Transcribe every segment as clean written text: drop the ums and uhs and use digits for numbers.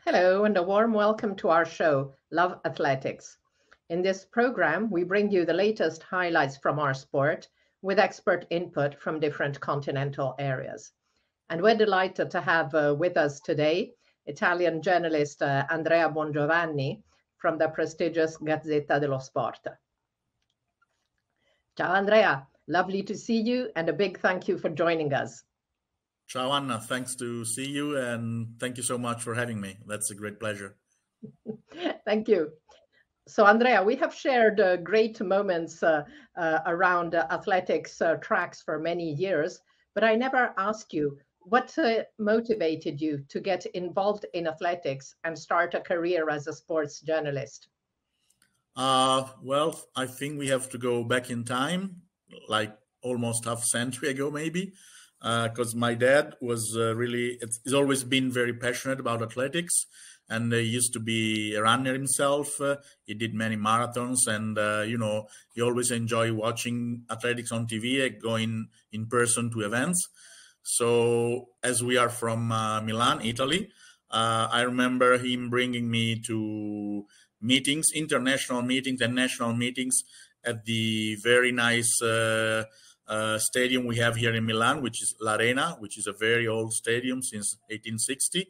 Hello, and a warm welcome to our show, Love Athletics. In this program, we bring you the latest highlights from our sport with expert input from different continental areas. And we're delighted to have with us today Italian journalist Andrea Buongiovanni from the prestigious Gazzetta dello Sport. Ciao, Andrea. Lovely to see you, and a big thank you for joining us. Ciao, Anna. Thanks to see you, and thank you so much for having me. That's a great pleasure. Thank you. So, Andrea, we have shared great moments around athletics tracks for many years, but I never asked you what motivated you to get involved in athletics and start a career as a sports journalist? Well, I think we have to go back in time, like almost half a century ago, maybe, because my dad was he's always been very passionate about athletics, and he used to be a runner himself. He did many marathons, and he always enjoyed watching athletics on TV, going in person to events. So, as we are from Milan, Italy, I remember him bringing me to meetings, international meetings and national meetings at the very nice stadium we have here in Milan, which is L'Arena, which is a very old stadium since 1860.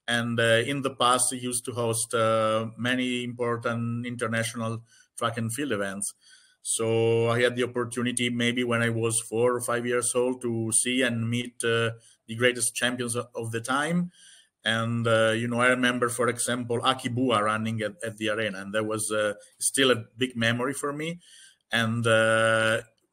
And in the past, he used to host many important international track and field events. So I had the opportunity, maybe when I was 4 or 5 years old, to see and meet the greatest champions of the time. And, I remember, for example, Aki Bua running at the arena, and that was still a big memory for me. And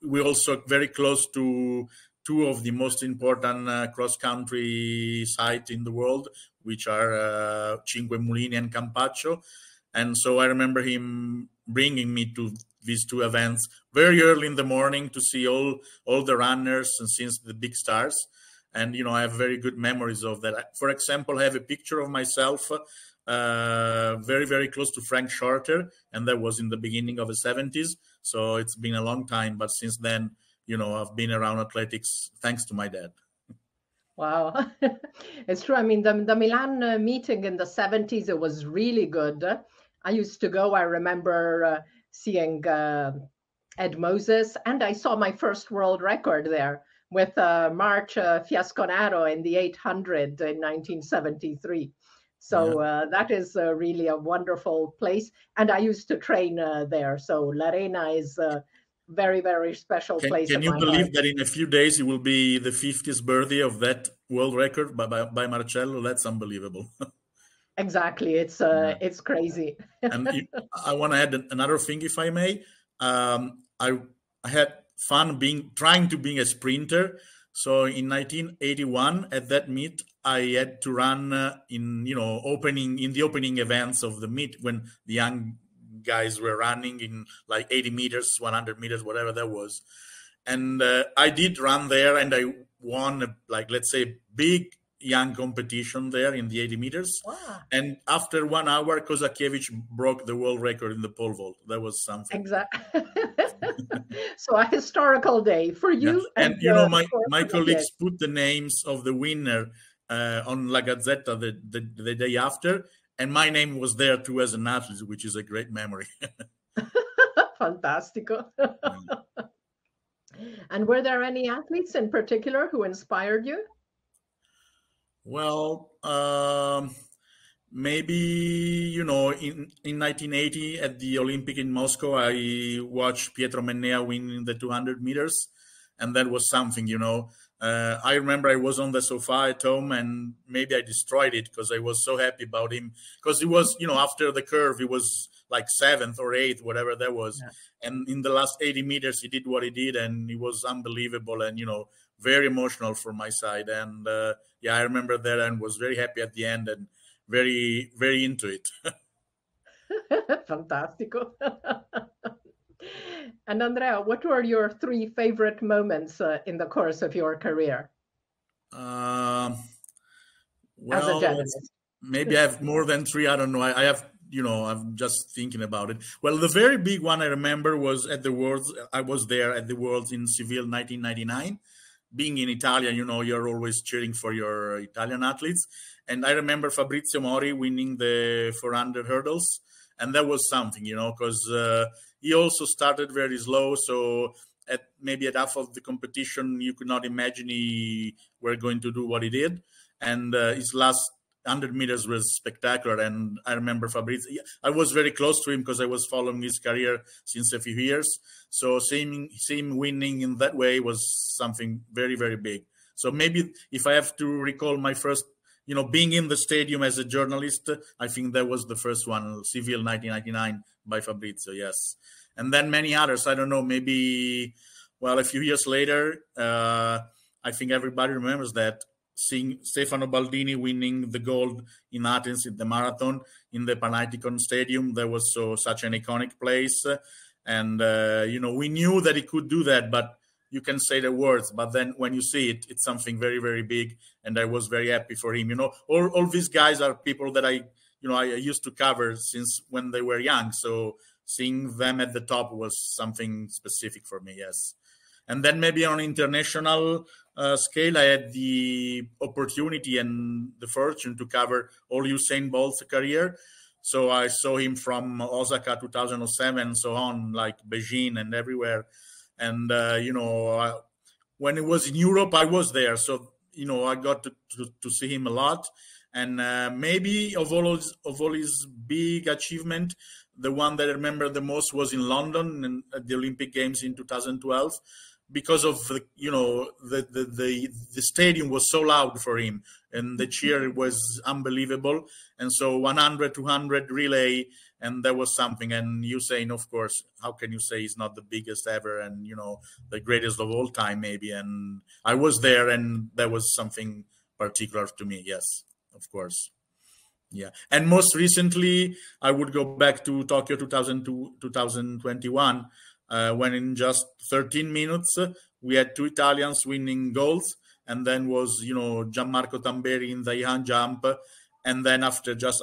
we're also very close to two of the most important cross-country sites in the world, which are Cinque Mulini and Campaccio. And so I remember him bringing me to these two events very early in the morning to see all the runners and since the big stars. And, I have very good memories of that. For example, I have a picture of myself very, very close to Frank Shorter, and that was in the beginning of the 70s. So it's been a long time. But since then, I've been around athletics thanks to my dad. Wow, it's true. I mean, the Milan meeting in the 70s, it was really good. I used to go, I remember seeing Ed Moses, and I saw my first world record there with March Fiasconaro in the 800 in 1973. So that is really a wonderful place. And I used to train there. So L'Arena is a very, very special place. Can you believe that in a few days it will be the 50th birthday of that world record by Marcello? That's unbelievable. Exactly. It's crazy. And I want to add another thing, if I may. I had fun trying to be a sprinter. So in 1981, at that meet, I had to run in the opening events of the meet when the young guys were running in like 80 meters, 100 meters, whatever that was. And I did run there, and I won, let's say, big young competition there in the 80 meters. Wow. And after 1 hour, Kozakiewicz broke the world record in the pole vault. That was something. Exactly. So a historical day for you. Yeah. And my colleagues put the names of the winner on La Gazzetta the day after, and my name was there too as an athlete, which is a great memory. Fantastico. And were there any athletes in particular who inspired you? Well, maybe, in 1980 at the Olympic in Moscow, I watched Pietro Mennea win the 200 meters. And that was something, I remember I was on the sofa at home, and maybe I destroyed it because I was so happy about him. Because it was, after the curve, he was like 7th or 8th, whatever that was. Yeah. And in the last 80 meters, he did what he did, and it was unbelievable and, very emotional from my side. And I remember that and was very happy at the end and very, very into it. Fantastico. And Andrea, what were your 3 favorite moments in the course of your career? Well, as a journalist? Maybe I have more than 3. I don't know. I have, I'm just thinking about it. Well, the very big one I remember was at the Worlds. I was there at the Worlds in Seville, 1999. being in Italia, you're always cheering for your Italian athletes. And I remember Fabrizio Mori winning the 400 hurdles, and that was something, because he also started very slow. So maybe at half of the competition, you could not imagine he were going to do what he did. And his last 100 meters was spectacular. And I remember Fabrizio, I was very close to him because I was following his career since a few years. So seeing him winning in that way was something very, very big. So maybe if I have to recall my first, being in the stadium as a journalist, I think that was the first one, Seville 1999 by Fabrizio, yes. And then many others, I don't know, maybe, a few years later, I think everybody remembers that, seeing Stefano Baldini winning the gold in Athens in the marathon in the Panaitikon Stadium. That was such an iconic place. And, we knew that he could do that, but you can say the words. But then when you see it, it's something very, very big. And I was very happy for him. All these guys are people that I used to cover since when they were young. So seeing them at the top was something specific for me, yes. And then maybe on international scale, I had the opportunity and the fortune to cover all Usain Bolt's career. So I saw him from Osaka 2007 and so on, like Beijing and everywhere. And, when it was in Europe, I was there. So, I got to see him a lot. And maybe of all his big achievement, the one that I remember the most was in London and at the Olympic Games in 2012. Because of the stadium was so loud for him, and the cheer was unbelievable. And so 100, 200 relay, and that was something. And Usain, of course, how can you say he's not the biggest ever and the greatest of all time, maybe? And I was there, and that was something particular to me. Yes, of course. Yeah. And most recently, I would go back to Tokyo 2002, 2021. When in just 13 minutes, we had two Italians winning golds, and then was, Gianmarco Tamberi in the high jump. And then after just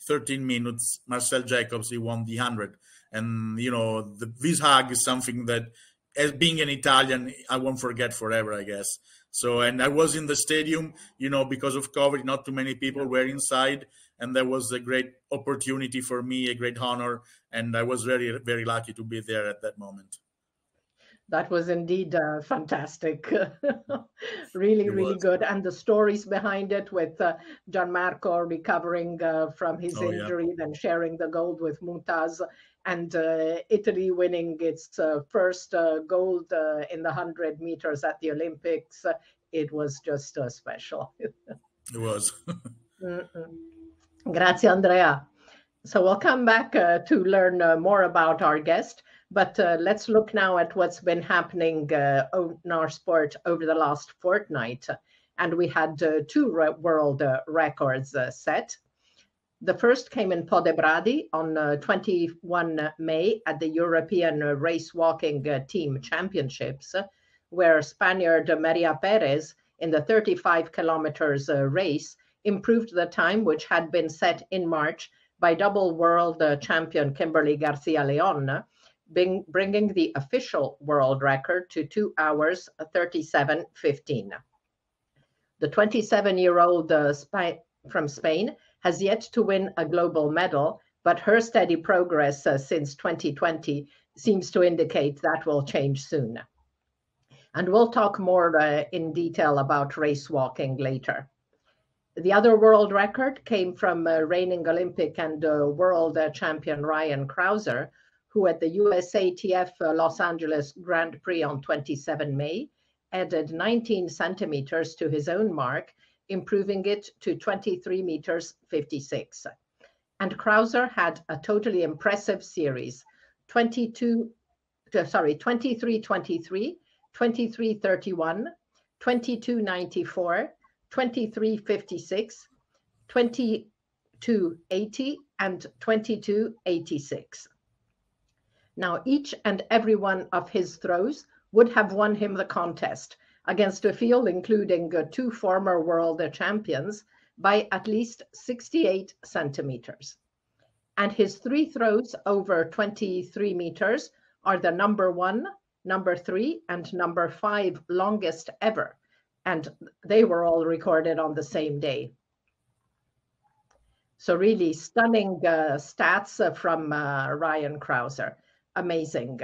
13 minutes, Marcel Jacobs, he won the 100. And, this hug is something that, as being an Italian, I won't forget forever, I guess. So, and I was in the stadium, because of COVID, not too many people were inside. And that was a great opportunity for me, a great honor. And I was very, very lucky to be there at that moment. That was indeed fantastic. Really, really good. And the stories behind it with Gianmarco recovering from his injury, then sharing the gold with Mutaz, and Italy winning its first gold in the 100 meters at the Olympics. It was just special. It was. Grazie, Andrea. So we'll come back to learn more about our guest, but let's look now at what's been happening in our sport over the last fortnight. And we had two world records set. The first came in Podebradi on 21 May at the European Race Walking Team Championships, where Spaniard Maria Perez in the 35 kilometers race improved the time which had been set in March by double world champion Kimberly Garcia Leon, bringing the official world record to 2 hours 37:15. The 27-year-old from Spain has yet to win a global medal, but her steady progress since 2020 seems to indicate that will change soon. And we'll talk more in detail about race walking later. The other world record came from reigning Olympic and world champion Ryan Krauser, who at the USATF Los Angeles Grand Prix on 27 May added 19 centimeters to his own mark, improving it to 23 meters 56. And Krauser had a totally impressive series, 23:23, 23:31, 22:94, 23:56, 22:80, and 22:86. Now, each and every one of his throws would have won him the contest against a field including two former world champions by at least 68 centimeters. And his three throws over 23 meters are the number 1, number 3, and number 5 longest ever. And they were all recorded on the same day. So really stunning stats from Ryan Krauser. Amazing.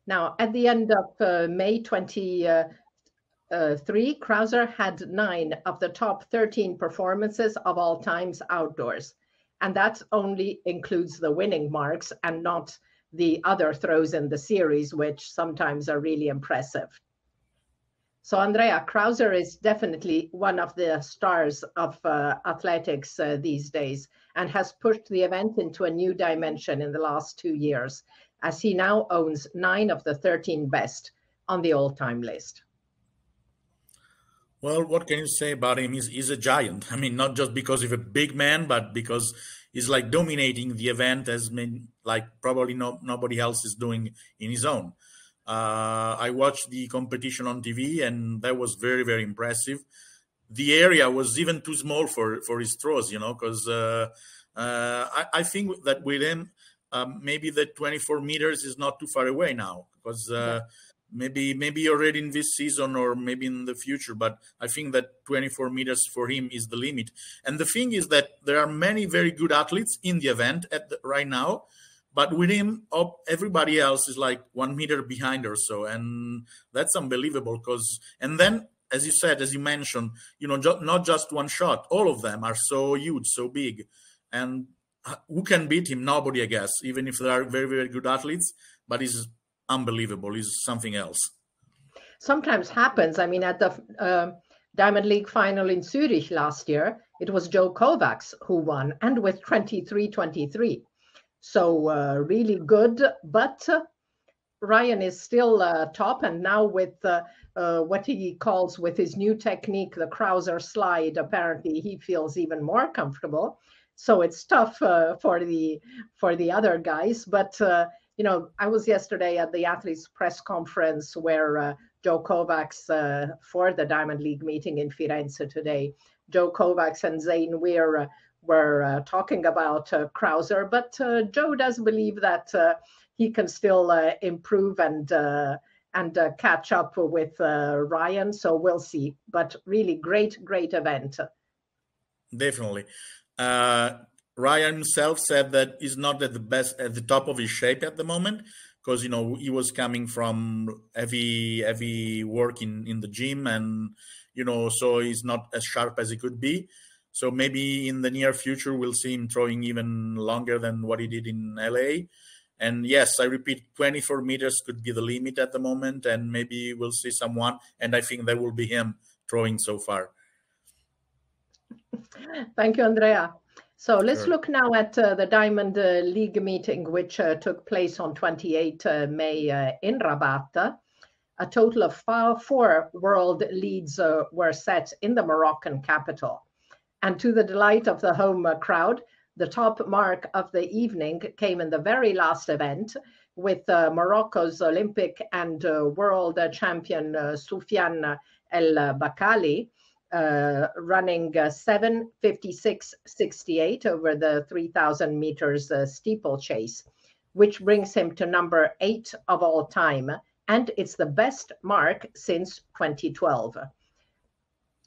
Now, at the end of May 23, Krauser had 9 of the top 13 performances of all times outdoors. And that only includes the winning marks and not the other throws in the series, which sometimes are really impressive. So Andrea, Krauser is definitely one of the stars of athletics these days and has pushed the event into a new dimension in the last 2 years, as he now owns 9 of the 13 best on the all-time list. Well, what can you say about him? He's a giant. I mean, not just because he's a big man, but because he's like dominating the event as like probably nobody else is doing in his own. I watched the competition on TV, and that was very, very impressive. The area was even too small for his throws, because I think that with him, maybe the 24 meters is not too far away now, because maybe already in this season or maybe in the future, but I think that 24 meters for him is the limit. And the thing is that there are many very good athletes in the event right now, but with him, everybody else is like 1 meter behind or so. And that's unbelievable and then, as you said, as you mentioned, not just one shot, all of them are so huge, so big. And who can beat him? Nobody, I guess, even if there are very, very good athletes, but he's unbelievable. He's something else. Sometimes happens. I mean, at the Diamond League final in Zurich last year, it was Joe Kovacs who won, and with 23-23. So really good, but Ryan is still top, and now with what he calls with his new technique, the Krauser slide, apparently he feels even more comfortable. So it's tough for the other guys. But I was yesterday at the athletes press conference where Joe Kovacs for the Diamond League meeting in Firenze today. Joe Kovacs and Zane Weir were talking about Krauser, but Joe does believe that he can still improve and catch up with Ryan. So we'll see. But really great event. Definitely. Ryan himself said that he's not at the top of his shape at the moment, because he was coming from heavy work in the gym, and so he's not as sharp as he could be. So maybe in the near future we'll see him throwing even longer than what he did in LA. And yes, I repeat, 24 meters could be the limit at the moment, and maybe we'll see someone, and I think that will be him throwing so far. Thank you, Andrea. So let's look now at the Diamond League meeting, which took place on 28 May in Rabat. A total of 4 world leads were set in the Moroccan capital. And to the delight of the home crowd, the top mark of the evening came in the very last event, with Morocco's Olympic and world champion Soufiane El Bakali running 7:56.68 over the 3,000 meters steeplechase, which brings him to number 8 of all time, and it's the best mark since 2012.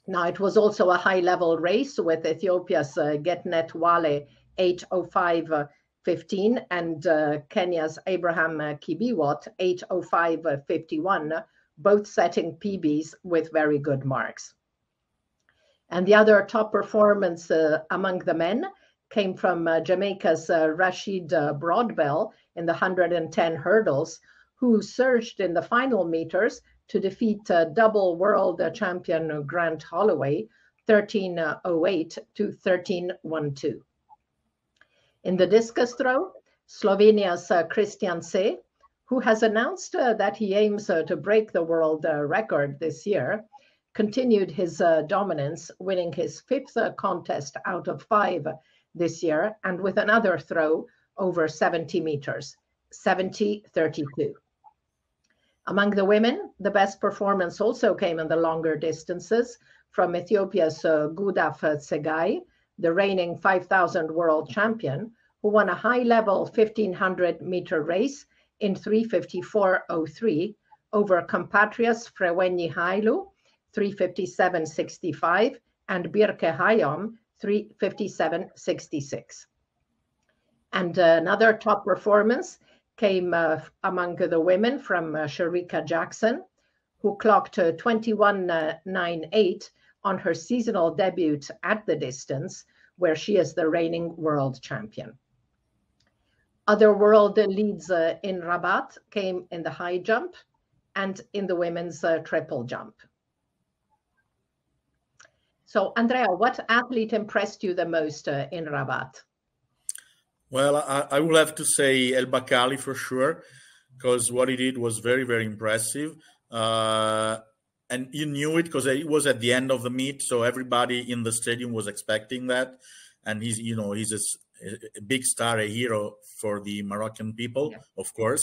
Now, it was also a high-level race with Ethiopia's Getnet Wale 8:05.15 and Kenya's Abraham Kibiwot 8:05.51, both setting PBs with very good marks. And the other top performance among the men came from Jamaica's Rashid Broadbell in the 110 hurdles, who surged in the final meters to defeat double world champion Grant Holloway 13:08 to 13:12. In the discus throw, Slovenia's Christian Se, who has announced that he aims to break the world record this year, continued his dominance, winning his 5th contest out of 5 this year, and with another throw over 70 meters, 70:32. Among the women, the best performance also came in the longer distances from Ethiopia's Gudaf Tsegai, the reigning 5,000 world champion, who won a high-level 1,500-meter race in 3:54.03 over compatriots Freweny Hailu, 3:57.65, and Birke Hayom, 3:57.66. And another top performance came among the women from Shericka Jackson, who clocked 21.98 on her seasonal debut at the distance, where she is the reigning world champion. Other world leads in Rabat came in the high jump and in the women's triple jump. So, Andrea, what athlete impressed you the most in Rabat? Well, I will have to say El Bakali for sure, because what he did was very, very impressive. And you knew it because it was at the end of the meet, so everybody in the stadium was expecting that. And he's a big star, a hero for the Moroccan people, yeah, of course.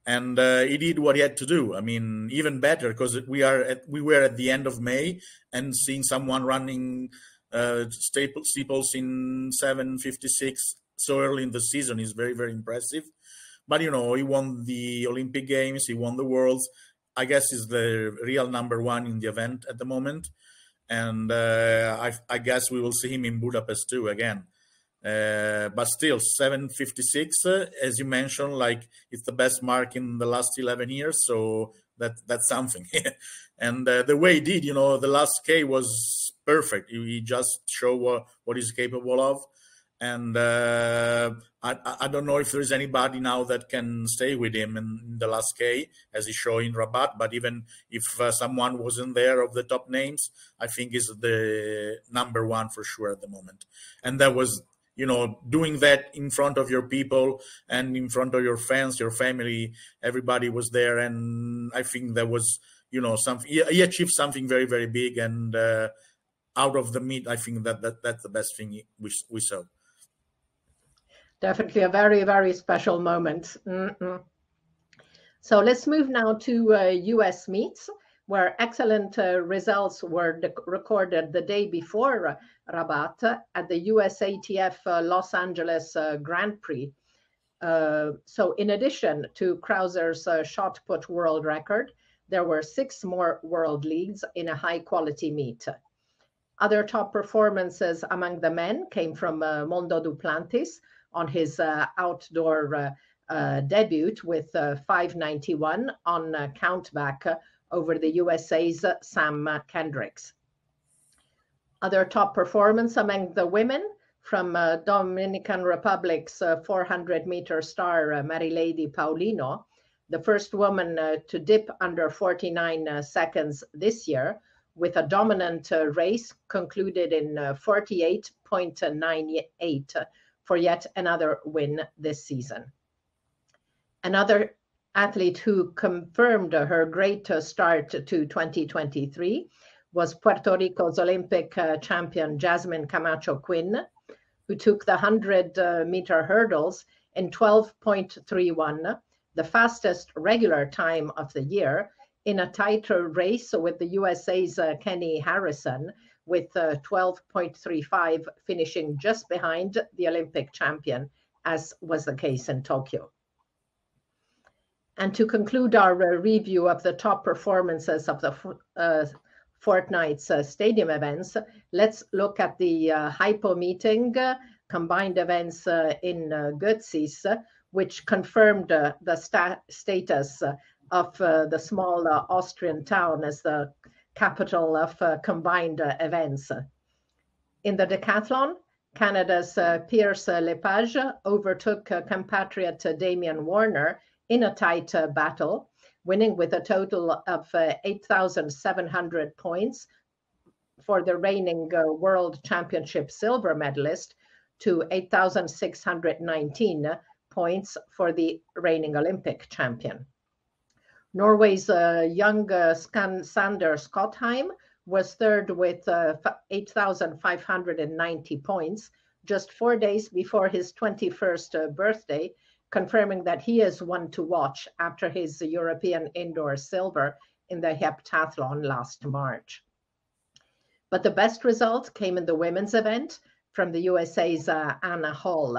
And he did what he had to do. I mean, even better, because we were at the end of May, and seeing someone running steeples in 7:56 so early in the season is very, very impressive. But, he won the Olympic Games, he won the Worlds. I guess he's the real number one in the event at the moment. And I guess we will see him in Budapest too again. But still, 7:56, as you mentioned, like it's the best mark in the last 11 years. So that's something. And the way he did, the last K was perfect. He just showed what he's capable of. And I don't know if there's anybody now that can stay with him in the last K, as he showed in Rabat. But even if someone wasn't there of the top names, I think he's the number one for sure at the moment. And that was, doing that in front of your people and in front of your fans, your family, everybody was there. And I think that was, something, he achieved something very, very big. And out of the meet, I think that's the best thing we saw. Definitely a very, very special moment. Mm-mm. So let's move now to US meets, where excellent results were recorded the day before Rabat at the USATF Los Angeles Grand Prix. So in addition to Krauser's shot put world record, there were 6 more world leads in a high quality meet. Other top performances among the men came from Mondo Duplantis on his outdoor debut with 5:91 on countback over the USA's Sam Kendricks. Other top performance among the women from Dominican Republic's 400-meter star Marilady Paulino, the first woman to dip under 49 seconds this year, with a dominant race concluded in 48.98 for yet another win this season. Another athlete who confirmed her great start to 2023 was Puerto Rico's Olympic champion Jasmine Camacho Quinn, who took the 100-meter hurdles in 12.31, the fastest regular time of the year, in a tighter race with the USA's Kenny Harrison, with 12.35 finishing just behind the Olympic champion, as was the case in Tokyo. And to conclude our review of the top performances of the fortnight's stadium events, let's look at the hypo meeting combined events in Götzis, which confirmed the status of the small Austrian town as the capital of combined events. In the decathlon, Canada's Pierce Lepage overtook compatriot Damian Warner in a tight battle, winning with a total of 8,700 points for the reigning World Championship silver medalist to 8,619 points for the reigning Olympic champion. Norway's young Sander Skottheim was third with 8,590 points, just 4 days before his 21st birthday, confirming that he is one to watch after his European indoor silver in the heptathlon last March. But the best result came in the women's event from the USA's Anna Hall.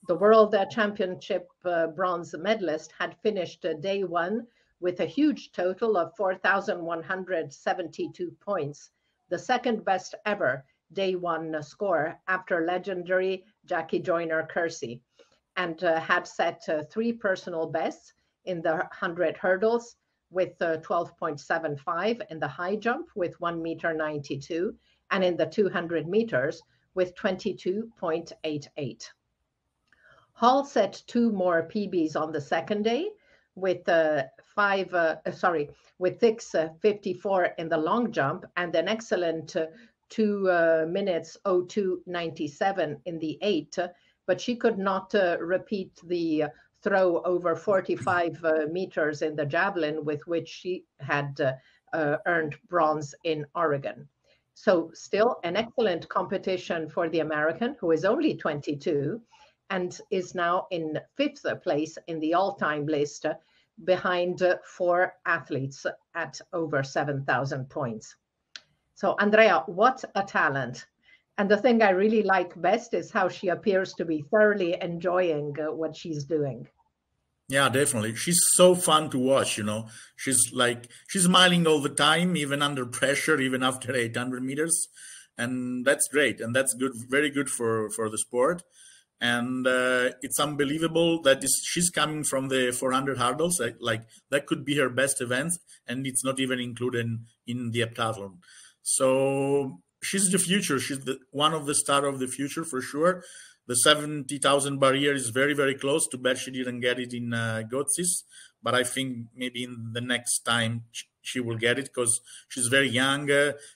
The World Championship bronze medalist had finished day one with a huge total of 4,172 points, the second best ever day one score after legendary Jackie Joyner-Kersee, and had set three personal bests in the 100 hurdles with 12.75, in the high jump with 1 meter 92, and in the 200 meters with 22.88. Hall set two more PBs on the second day with with 6:54 in the long jump and an excellent 2 minutes 02:97 in the 8, but she could not repeat the throw over 45 meters in the javelin with which she had earned bronze in Oregon. So still an excellent competition for the American, who is only 22 and is now in 5th place in the all-time list behind 4 athletes at over 7,000 points. So Andrea, what a talent. And the thing I really like best is how she appears to be thoroughly enjoying what she's doing. Yeah, definitely. She's so fun to watch, you know. She's smiling all the time, even under pressure, even after 800 meters. And that's great. And that's good, very good for the sport. And it's unbelievable that she's coming from the 400 hurdles. Like that could be her best event, and it's not even included in the heptathlon. So she's the future. She's one of the star of the future for sure. The 70,000 barrier is very, very close. Too bad she didn't get it in Gotsis, but I think maybe in the next time she will get it because she's very young.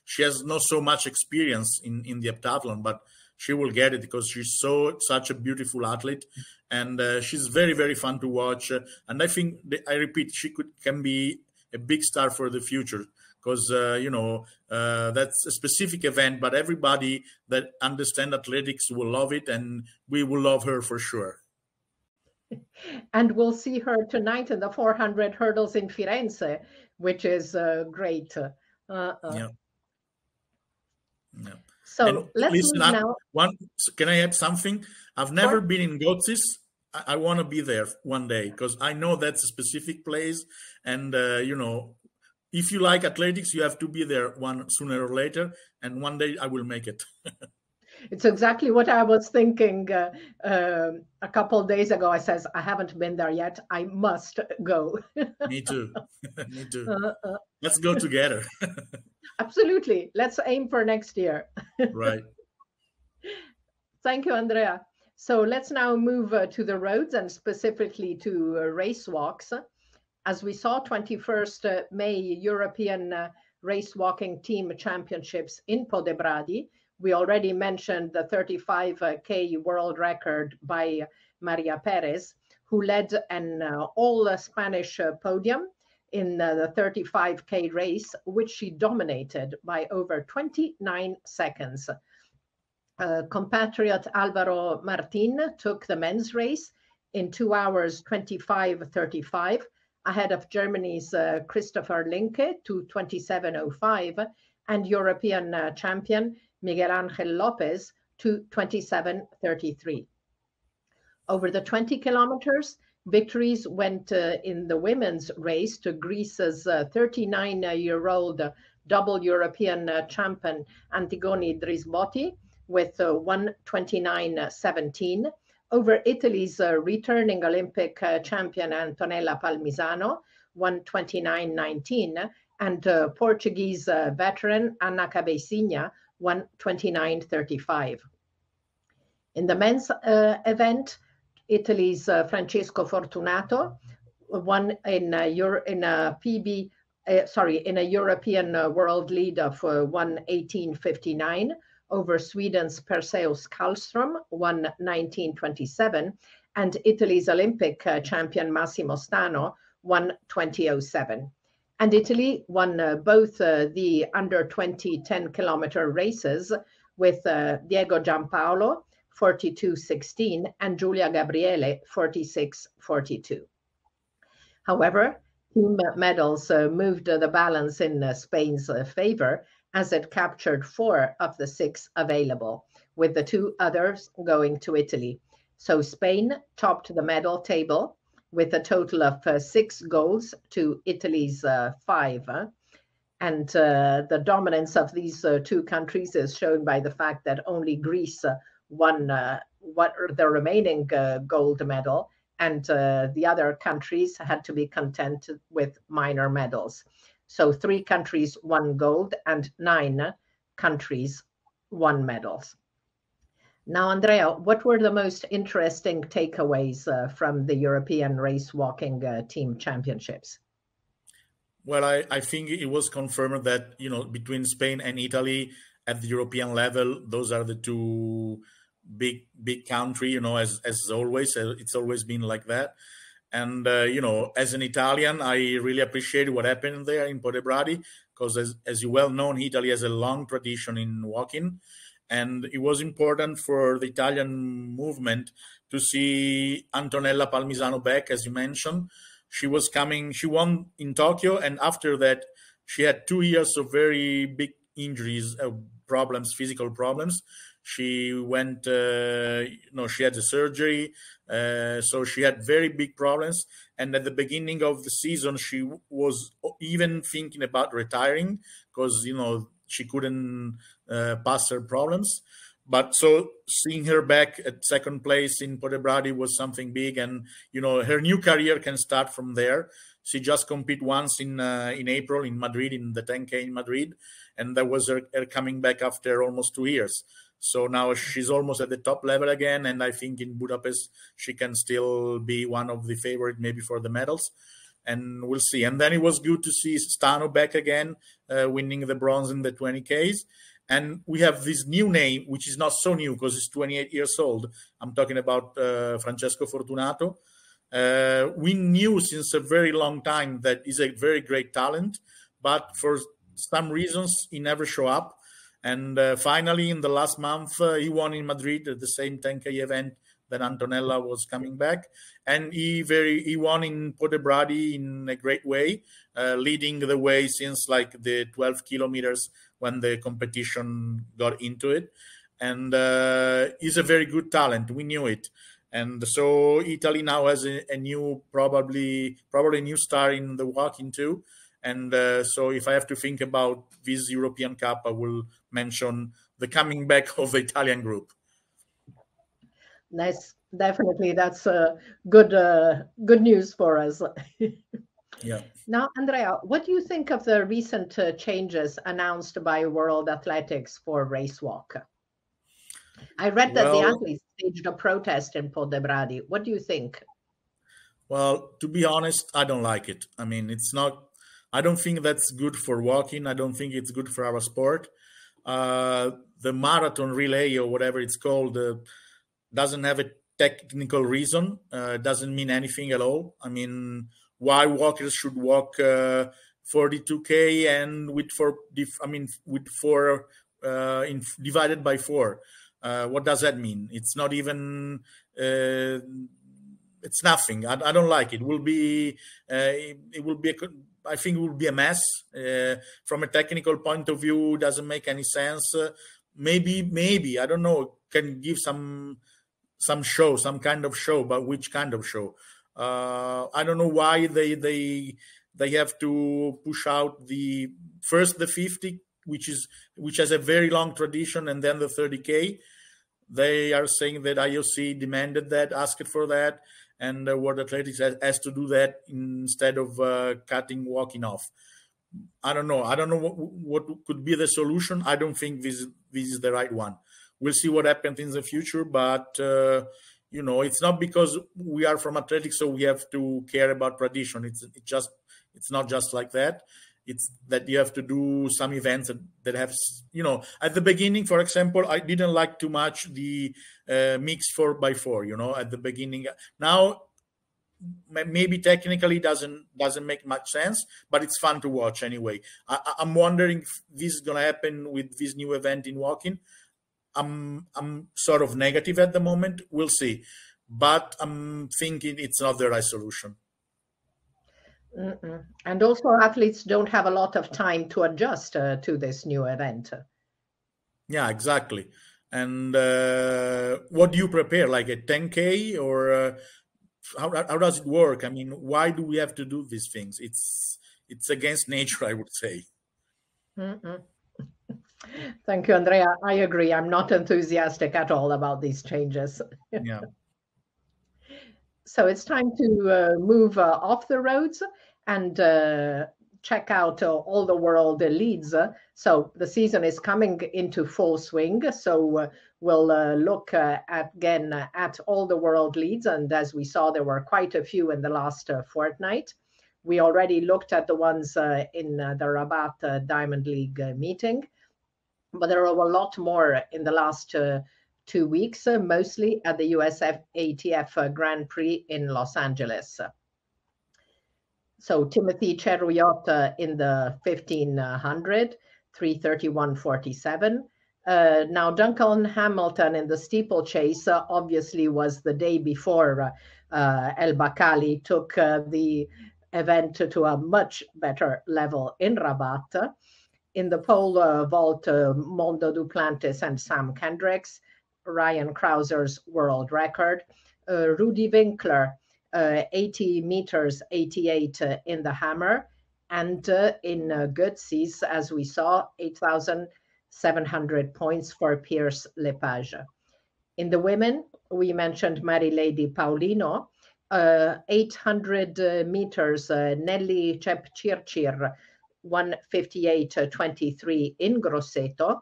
She has not so much experience in the heptathlon, but she will get it because she's such a beautiful athlete, and she's very, very fun to watch. And I think, I repeat, she can be a big star for the future because, that's a specific event, but everybody that understands athletics will love it, and we will love her for sure. And we'll see her tonight in the 400 hurdles in Firenze, which is great. Yeah. So and let's listen, move now. Can I add something? I've never been in Gotsis. I want to be there one day because I know that's a specific place. And, if you like athletics, you have to be there sooner or later. And one day I will make it. It's exactly what I was thinking a couple of days ago. I says, I haven't been there yet. I must go. Me too. Me too. Let's go together. Absolutely. Let's aim for next year. Right. Thank you, Andrea. So let's now move to the roads and specifically to race walks. As we saw, 21st May European Race Walking Team Championships in Podebradi. We already mentioned the 35K world record by Maria Perez, who led an all-Spanish podium in the 35K race, which she dominated by over 29 seconds. Compatriot Alvaro Martin took the men's race in 2 hours 25:35, ahead of Germany's Christopher Linke to 27:05, and European champion Miguel Angel Lopez to 27:33. Over the 20 kilometers, victories went in the women's race to Greece's 39-year-old double European champion Antigone Drisbotti with 1:29:17, over Italy's returning Olympic champion Antonella Palmisano, 1:29:19, and Portuguese veteran Ana Cabecinha, 1:29:35. In the men's event, Italy's Francesco Fortunato won in a European world lead of 1:18:59 over Sweden's Perseus Karlström, 1:19:27, and Italy's Olympic champion Massimo Stano, 1:20:07. And Italy won both the under 20 10-kilometer races with Diego Giampaolo, 42:16, and Giulia Gabriele, 46:42. However, team medals moved the balance in Spain's favor as it captured 4 of the 6 available, with the 2 others going to Italy. So Spain topped the medal table with a total of 6 golds to Italy's 5. And the dominance of these two countries is shown by the fact that only Greece won the remaining gold medal, and the other countries had to be content with minor medals. So 3 countries won gold and 9 countries won medals. Now, Andrea, what were the most interesting takeaways from the European race walking team championships? Well, I think it was confirmed that, between Spain and Italy at the European level, those are the two big country, as always. It's always been like that. And, as an Italian, I really appreciate what happened there in Podebradi, because as you well know, Italy has a long tradition in walking. And it was important for the Italian movement to see Antonella Palmisano back, as you mentioned. She won in Tokyo, and after that, she had 2 years of very big injuries, problems, physical problems. She went, she had a surgery, so she had very big problems. And at the beginning of the season, she was even thinking about retiring because, she couldn't pass her problems. But so seeing her back at second place in Podebradi was something big, and her new career can start from there. She just competed once in April in Madrid, in the 10K in Madrid, and that was her coming back after almost 2 years. So now she's almost at the top level again, and I think in Budapest she can still be one of the favorite maybe for the medals, and we'll see. And then it was good to see Stano back again, winning the bronze in the 20Ks. And we have this new name, which is not so new because it's 28 years old. I'm talking about Francesco Fortunato. We knew since a very long time that he's a very great talent, but for some reasons, he never show up. And finally, in the last month, he won in Madrid at the same 10K event that Antonella was coming back. And he won in Podebradi in a great way, leading the way since like the 12 kilometers when the competition got into it. And he's a very good talent. We knew it. And so Italy now has a new, probably a new star in the walking too. And so if I have to think about this European Cup, I will mention the coming back of the Italian group. That's good news for us. Yeah. Now, Andrea, what do you think of the recent changes announced by World Athletics for race walk? I read that the athletes staged a protest in Podebradi. What do you think? Well, to be honest, I don't like it. I mean, I don't think that's good for walking. I don't think it's good for our sport. The marathon relay or whatever it's called doesn't have a technical reason. Doesn't mean anything at all. I mean, why walkers should walk 42K and divided by 4? What does that mean? It's not even. It's nothing. I don't like it. It will be. I think it will be a mess. From a technical point of view, doesn't make any sense. Maybe I don't know. Can give some show, some kind of show, but which kind of show? I don't know why they have to push out the 50, which has a very long tradition, and then the 30K. They are saying that IOC demanded that, asked for that, and World Athletics has to do that instead of cutting walking off. I don't know. I don't know what could be the solution. I don't think this is the right one. We'll see what happens in the future, but it's not because we are from athletics, so we have to care about tradition. It's not just like that. It's that you have to do some events that have, at the beginning, for example, I didn't like too much the mixed 4x4, at the beginning. Now, maybe technically doesn't make much sense, but it's fun to watch anyway. I'm wondering if this is going to happen with this new event in walking. I'm sort of negative at the moment. We'll see. But I'm thinking it's not the right solution. And also athletes don't have a lot of time to adjust to this new event. Yeah, exactly. And what do you prepare, like a 10K, or how does it work? I mean, why do we have to do these things? It's against nature, I would say. Mm-mm. Thank you, Andrea. I agree. I'm not enthusiastic at all about these changes. Yeah. So it's time to move off the roads and check out all the world leads. So the season is coming into full swing. So we'll look again at all the world leads. And as we saw, there were quite a few in the last fortnight. We already looked at the ones in the Rabat Diamond League meeting, but there are a lot more in the last 2 weeks, mostly at the USF ATF Grand Prix in Los Angeles. So Timothy Cheruiyot in the 1500, 3:31.47. Now Duncan Hamilton in the steeplechase obviously was the day before El Bakali took the event to a much better level in Rabat. In the pole vault, Mondo Duplantis and Sam Kendricks, Ryan Krauser's world record, Rudy Winkler, 80 meters, 88 in the hammer, and in Goodsey's, as we saw, 8,700 points for Pierce Lepage. In the women, we mentioned Mary Lady Paulino, 800 meters, Nelly Cepcircir, 1:58.23 in Grosseto,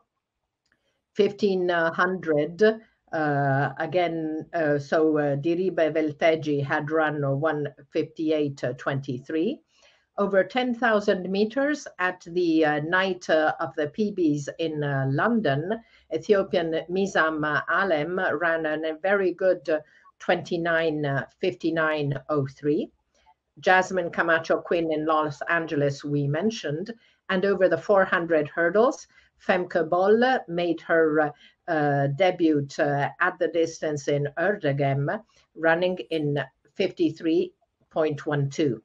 1500 again. So Diribe Velteggi had run 1:58.23. Over 10,000 meters at the night of the PBs in London, Ethiopian Mizam Alem ran a very good 29:59.03. Jasmine Camacho Quinn in Los Angeles, we mentioned. And over the 400 hurdles, Femke Boll made her debut at the distance in Erdegem, running in 53.12.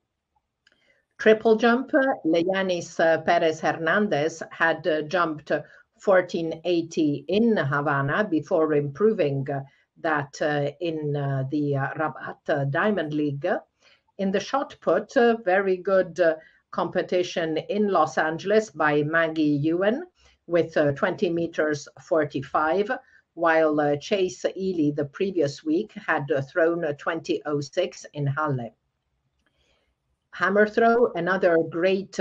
Triple jump, Leyanis Perez Hernandez had jumped 1480 in Havana before improving that in the Rabat Diamond League. In the shot put, very good competition in Los Angeles by Maggie Ewan with 20 meters 45, while Chase Ely the previous week had thrown 20:06 in Halle. Hammer throw, another great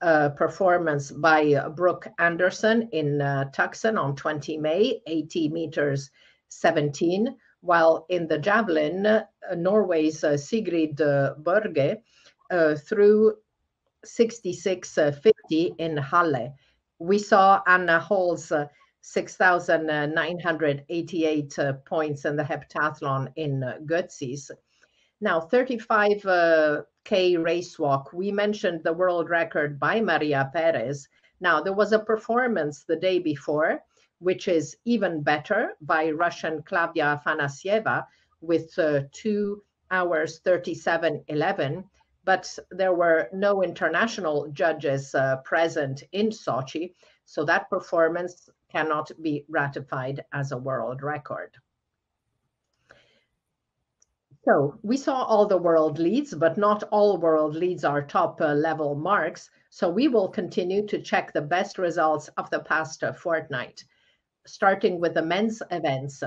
performance by Brooke Anderson in Tucson on 20 May, 80 meters 17, while in the javelin, Norway's Sigrid Børge threw 66:50 in Halle. We saw Anna Hall's 6,988 points in the heptathlon in Goodsey's. Now, 35K race walk. We mentioned the world record by Maria Perez. Now, there was a performance the day before, which is even better, by Russian Klavia Afanasieva with 2 hours 37:11. But there were no international judges present in Sochi, so that performance cannot be ratified as a world record. So we saw all the world leads, but not all world leads are top level marks. So we will continue to check the best results of the past fortnight, starting with the men's events.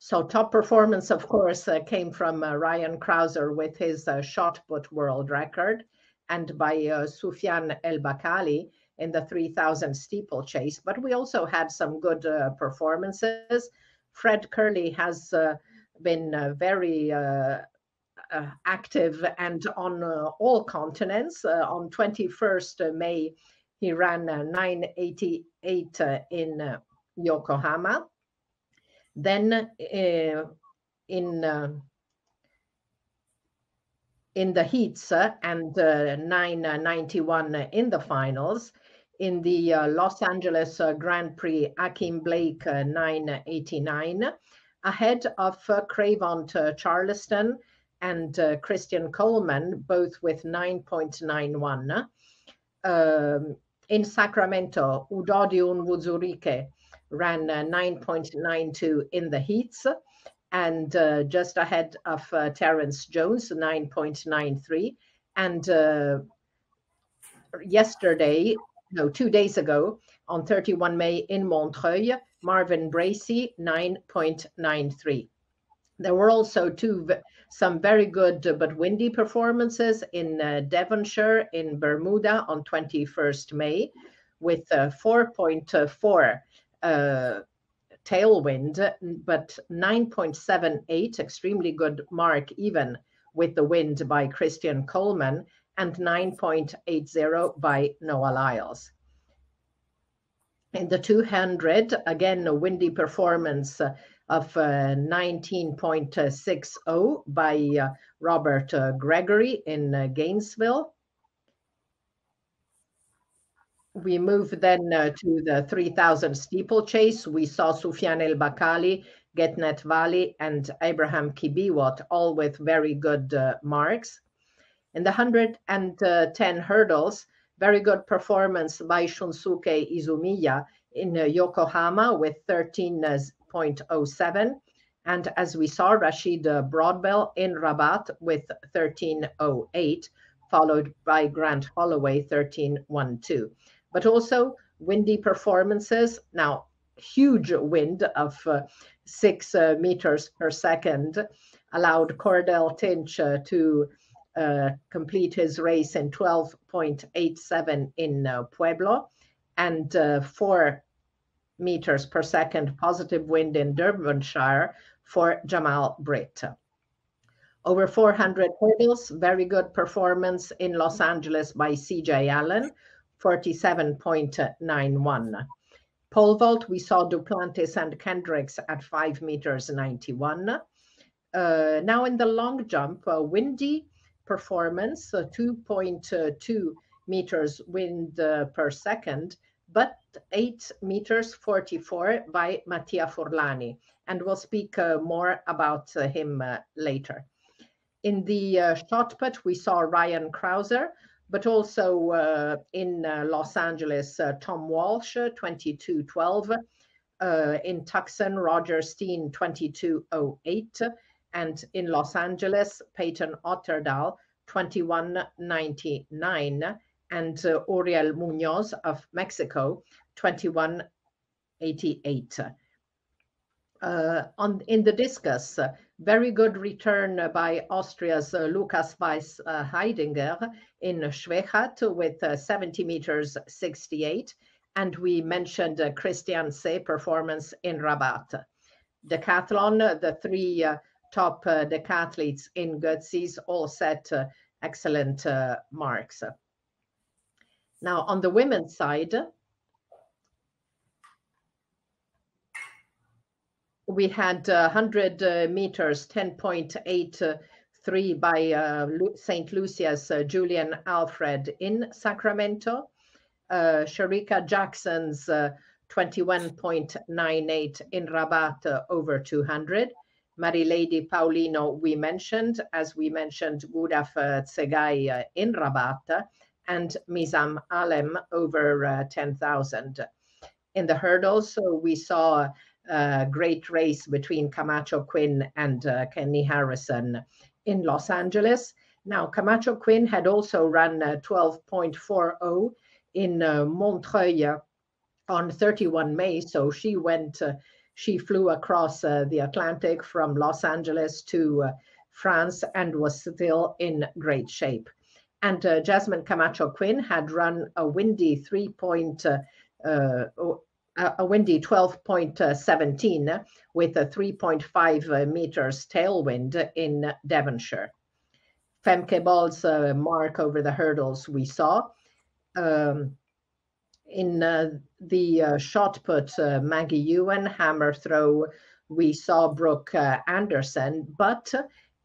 So top performance, of course, came from Ryan Krauser with his shot put world record, and by Soufiane El Bakali in the 3,000 steeplechase. But we also had some good performances. Fred Curley has been very active and on all continents. On 21st May, he ran 9:88 in Yokohama. Then in the heats and 9:91 in the finals. In the Los Angeles Grand Prix, Akim Blake 9:89, ahead of Cravant Charleston and Christian Coleman, both with 9.91. In Sacramento, Udodi Unwuzurike ran 9.92 in the heats, and just ahead of Terence Jones, 9.93. And yesterday, no, 2 days ago, on 31 May in Montreuil, Marvin Bracey, 9.93. There were also some very good but windy performances in Devonshire, in Bermuda on 21st May, with 4.4 tailwind, but 9.78, extremely good mark even with the wind by Christian Coleman, and 9.80 by Noah Lyles. In the 200, again, a windy performance of 19.60 by Robert Gregory in Gainesville. We move then to the 3000 steeplechase. We saw Soufiane El Bakali, Getnet Valley, and Abraham Kibiwot, all with very good marks. In the 110 hurdles, very good performance by Shunsuke Izumiya in Yokohama with 13.07. And as we saw, Rashid Broadbell in Rabat with 13.08, followed by Grant Holloway 13.12. But also windy performances. Now, huge wind of 6 meters per second allowed Cordell Tinch to complete his race in 12.87 in Pueblo, and 4 meters per second positive wind in Derbyshire for Jamal Britt. Over 400 hurdles, very good performance in Los Angeles by CJ Allen, 47.91. Pole vault, we saw Duplantis and Kendricks at 5 meters 91. Now in the long jump, windy performance, 2.2 meters wind per second, but 8 meters 44 by Mattia Forlani, and we'll speak more about him later. In the shot put, we saw Ryan Krauser, but also in Los Angeles, Tom Walsh, 22.12. In Tucson, Roger Steen, 22.08. And in Los Angeles, Peyton Otterdal, 21.99. And Uriel Munoz of Mexico, 21.88. In the discus, very good return by Austria's Lukas Weiss Heidinger in Schwechat with 70 meters 68. And we mentioned Christian Say performance in Rabat. Decathlon, the 3 top decathletes in Götzis all set excellent marks. Now, on the women's side, we had 100 meters, 10.83 by St. Lucia's Julian Alfred in Sacramento. Sharika Jackson's 21.98 in Rabat over 200. Marilady Paulino, we mentioned, as we mentioned, Gudaf Tsegai in Rabat, and Mizam Alem over 10,000. In the hurdles, so we saw a great race between Camacho Quinn and Kenny Harrison in Los Angeles. Now, Camacho Quinn had also run 12.40 in Montreuil on 31 May, so she flew across the Atlantic from Los Angeles to France and was still in great shape. And Jasmine Camacho Quinn had run a windy 12.17 with a 3.5 meters tailwind in Devonshire. Femke Ball's mark over the hurdles we saw. In the shot put, Maggie Ewan, hammer throw, we saw Brooke Anderson, but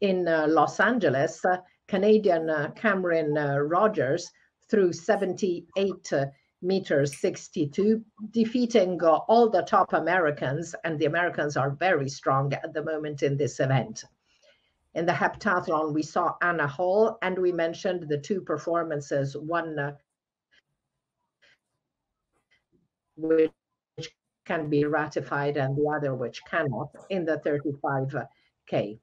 in Los Angeles, Canadian Cameron Rogers threw 78 meters 62, defeating all the top Americans, and the Americans are very strong at the moment in this event. In the heptathlon, we saw Anna Hall, and we mentioned the 2 performances, one which can be ratified and the other which cannot in the 35K.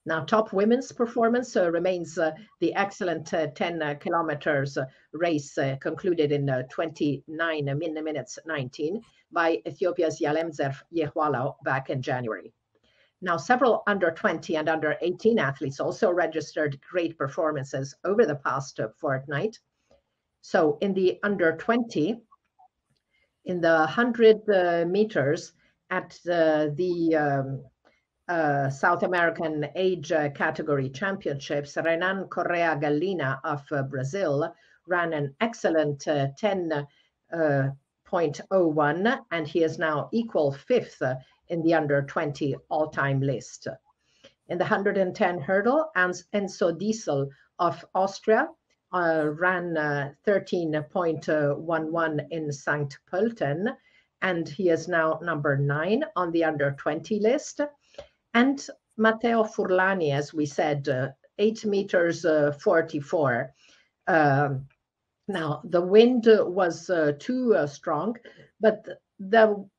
Now, top women's performance remains the excellent 10 kilometers race concluded in 29 minutes 19 by Ethiopia's Yalemzer Yehwala back in January. Now, several under 20 and under 18 athletes also registered great performances over the past fortnight. So in the under 20, in the 100 meters at the South American age category championships, Renan Correa Gallina of Brazil ran an excellent 10.01, and he is now equal fifth in the under 20 all-time list. In the 110 hurdle, Enzo Diesel of Austria ran 13.11 in St. Pölten, and he is now number 9 on the under 20 list. And Matteo Furlani, as we said, 8 meters 44. Now, the wind was too strong, but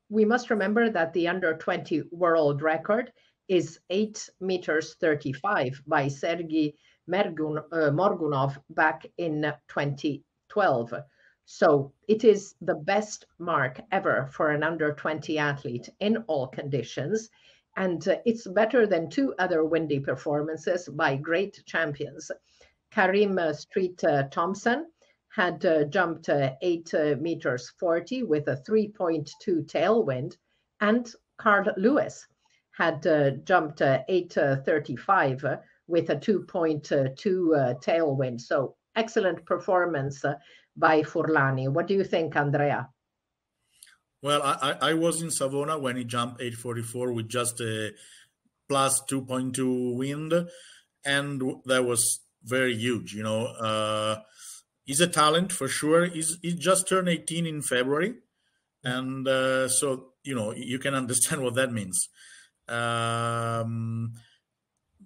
we must remember that the under 20 world record is 8 meters 35 by Sergei Morgunov back in 2012. So it is the best mark ever for an under 20 athlete in all conditions. And it's better than 2 other windy performances by great champions. Karim Street Thompson had jumped 8 meters 40 with a 3.2 tailwind, and Carl Lewis had jumped 8:35 with a 2.2 tailwind. So excellent performance by Furlani. What do you think, Andrea? Well, I was in Savona when he jumped 8:44 with just a plus 2.2 wind, and that was very huge. He's a talent for sure. He just turned 18 in February, and so you can understand what that means.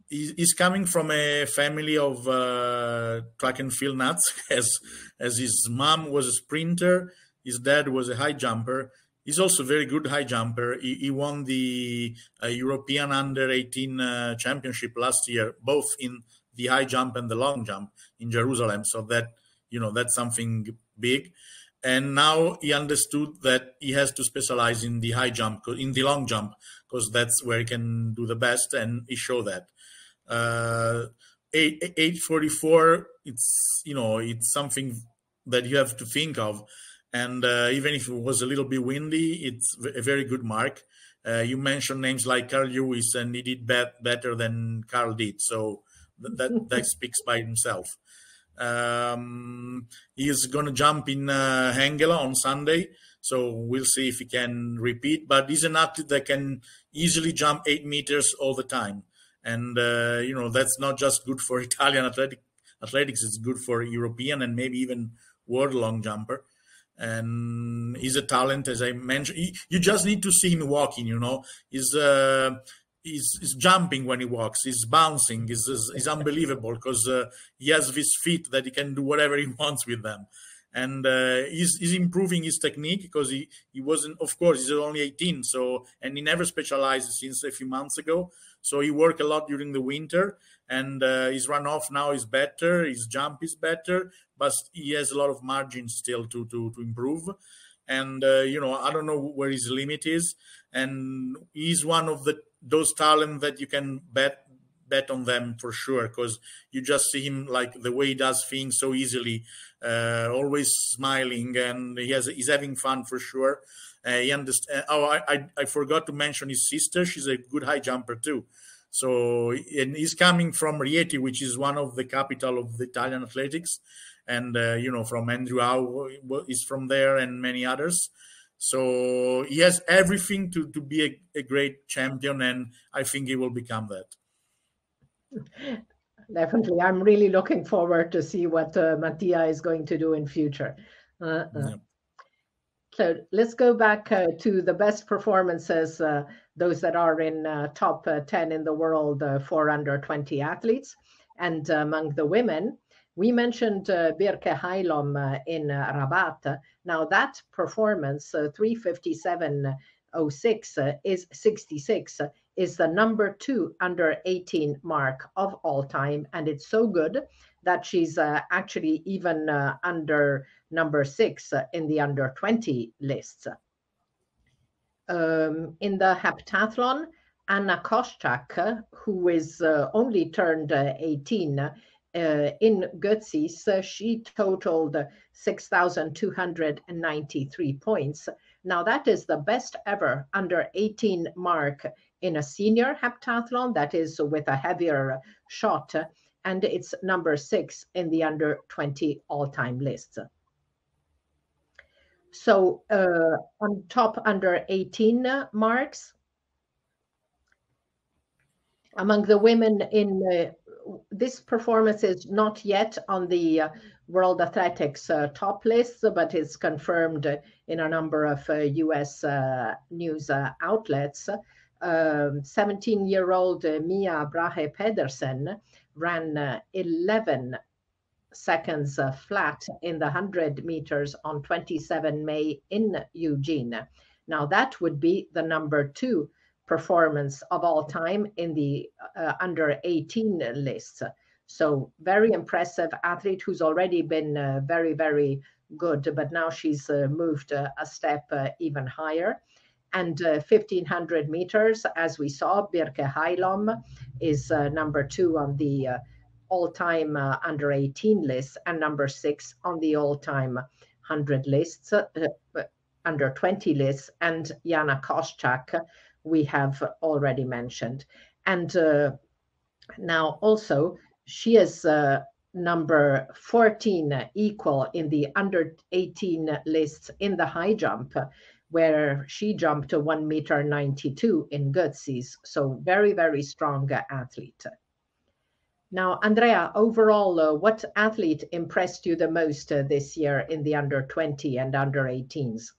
He's coming from a family of track and field nuts, as his mom was a sprinter, his dad was a high jumper. He's also a very good high jumper. He won the European Under 18 Championship last year, both in the high jump and the long jump in Jerusalem. So that's something big. And now he understood that he has to specialize in the high jump, in the long jump, because that's where he can do the best, and he showed that. 8:44. It's something that you have to think of. And even if it was a little bit windy, it's a very good mark. You mentioned names like Carl Lewis, and he did better than Carl did. So that speaks by himself. He is going to jump in Hengela on Sunday. So we'll see if he can repeat. But he's an athlete that can easily jump 8 meters all the time. And, that's not just good for Italian athletics. It's good for European and maybe even world long jumper. And he's a talent, as I mentioned. You just need to see him walking. He's jumping when he walks. He's bouncing. He's unbelievable because he has these feet that he can do whatever he wants with them. And he's improving his technique because he wasn't. Of course, he's only 18. And he never specialized since a few months ago. So he worked a lot during the winter, and his runoff now is better. His jump is better, but he has a lot of margin still to improve. And I don't know where his limit is. And he's one of those talents that you can bet on them for sure, because you just see him like the way he does things so easily, always smiling, and he's having fun for sure. He understands. I forgot to mention his sister. She's a good high jumper too. So, and he's coming from Rieti, which is one of the capital of the Italian athletics, and from Andrea is from there, and many others. So he has everything to be a great champion, and I think he will become that. Definitely. I'm really looking forward to see what Mattia is going to do in future. Yeah. So let's go back to the best performances, those that are in top 10 in the world for under 20 athletes. And among the women, We mentioned Birke Heilom in Rabat. Now that performance, 3:57.06 is 66, is the number 2 under 18 mark of all time. And it's so good that she's actually even under number 6 in the under 20 lists. In the heptathlon, Anna Koschak, who is only turned 18, in Götzis, she totaled 6,293 points. Now that is the best ever under 18 mark in a senior heptathlon, that is with a heavier shot, and it's number 6 in the under 20 all-time list. So on top under 18 marks, among the women in this performance is not yet on the World Athletics top list, but is confirmed in a number of US news outlets. 17-year-old Mia Brahe Pedersen ran 11 seconds flat in the 100 meters on 27 May in Eugene. Now that would be the number 2 performance of all time in the under 18 list. So very impressive athlete who's already been very, very good, but now she's moved a step even higher. And 1500 meters, as we saw, Birke Heilom is number 2 on the all-time under 18 list and number 6 on the all-time 100 lists, under 20 lists, and Jana Koschak we have already mentioned. And now also she is number 14 equal in the under 18 lists in the high jump, where she jumped to 1.92 m in Götzis. So very, very strong athlete. Now, Andrea, overall, what athlete impressed you the most this year in the under 20 and under 18s?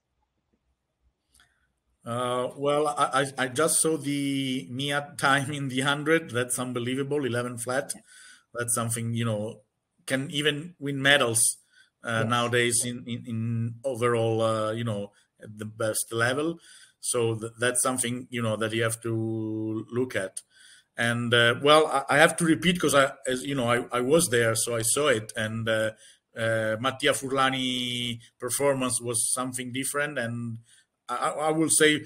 Well, I just saw the Mia time in the 100. That's unbelievable, 11 flat. That's something, can even win medals yes. Nowadays in overall, at the best level. So that's something, that you have to look at. And well, I have to repeat because I was there, so I saw it. And Mattia Furlani performance was something different. And I will say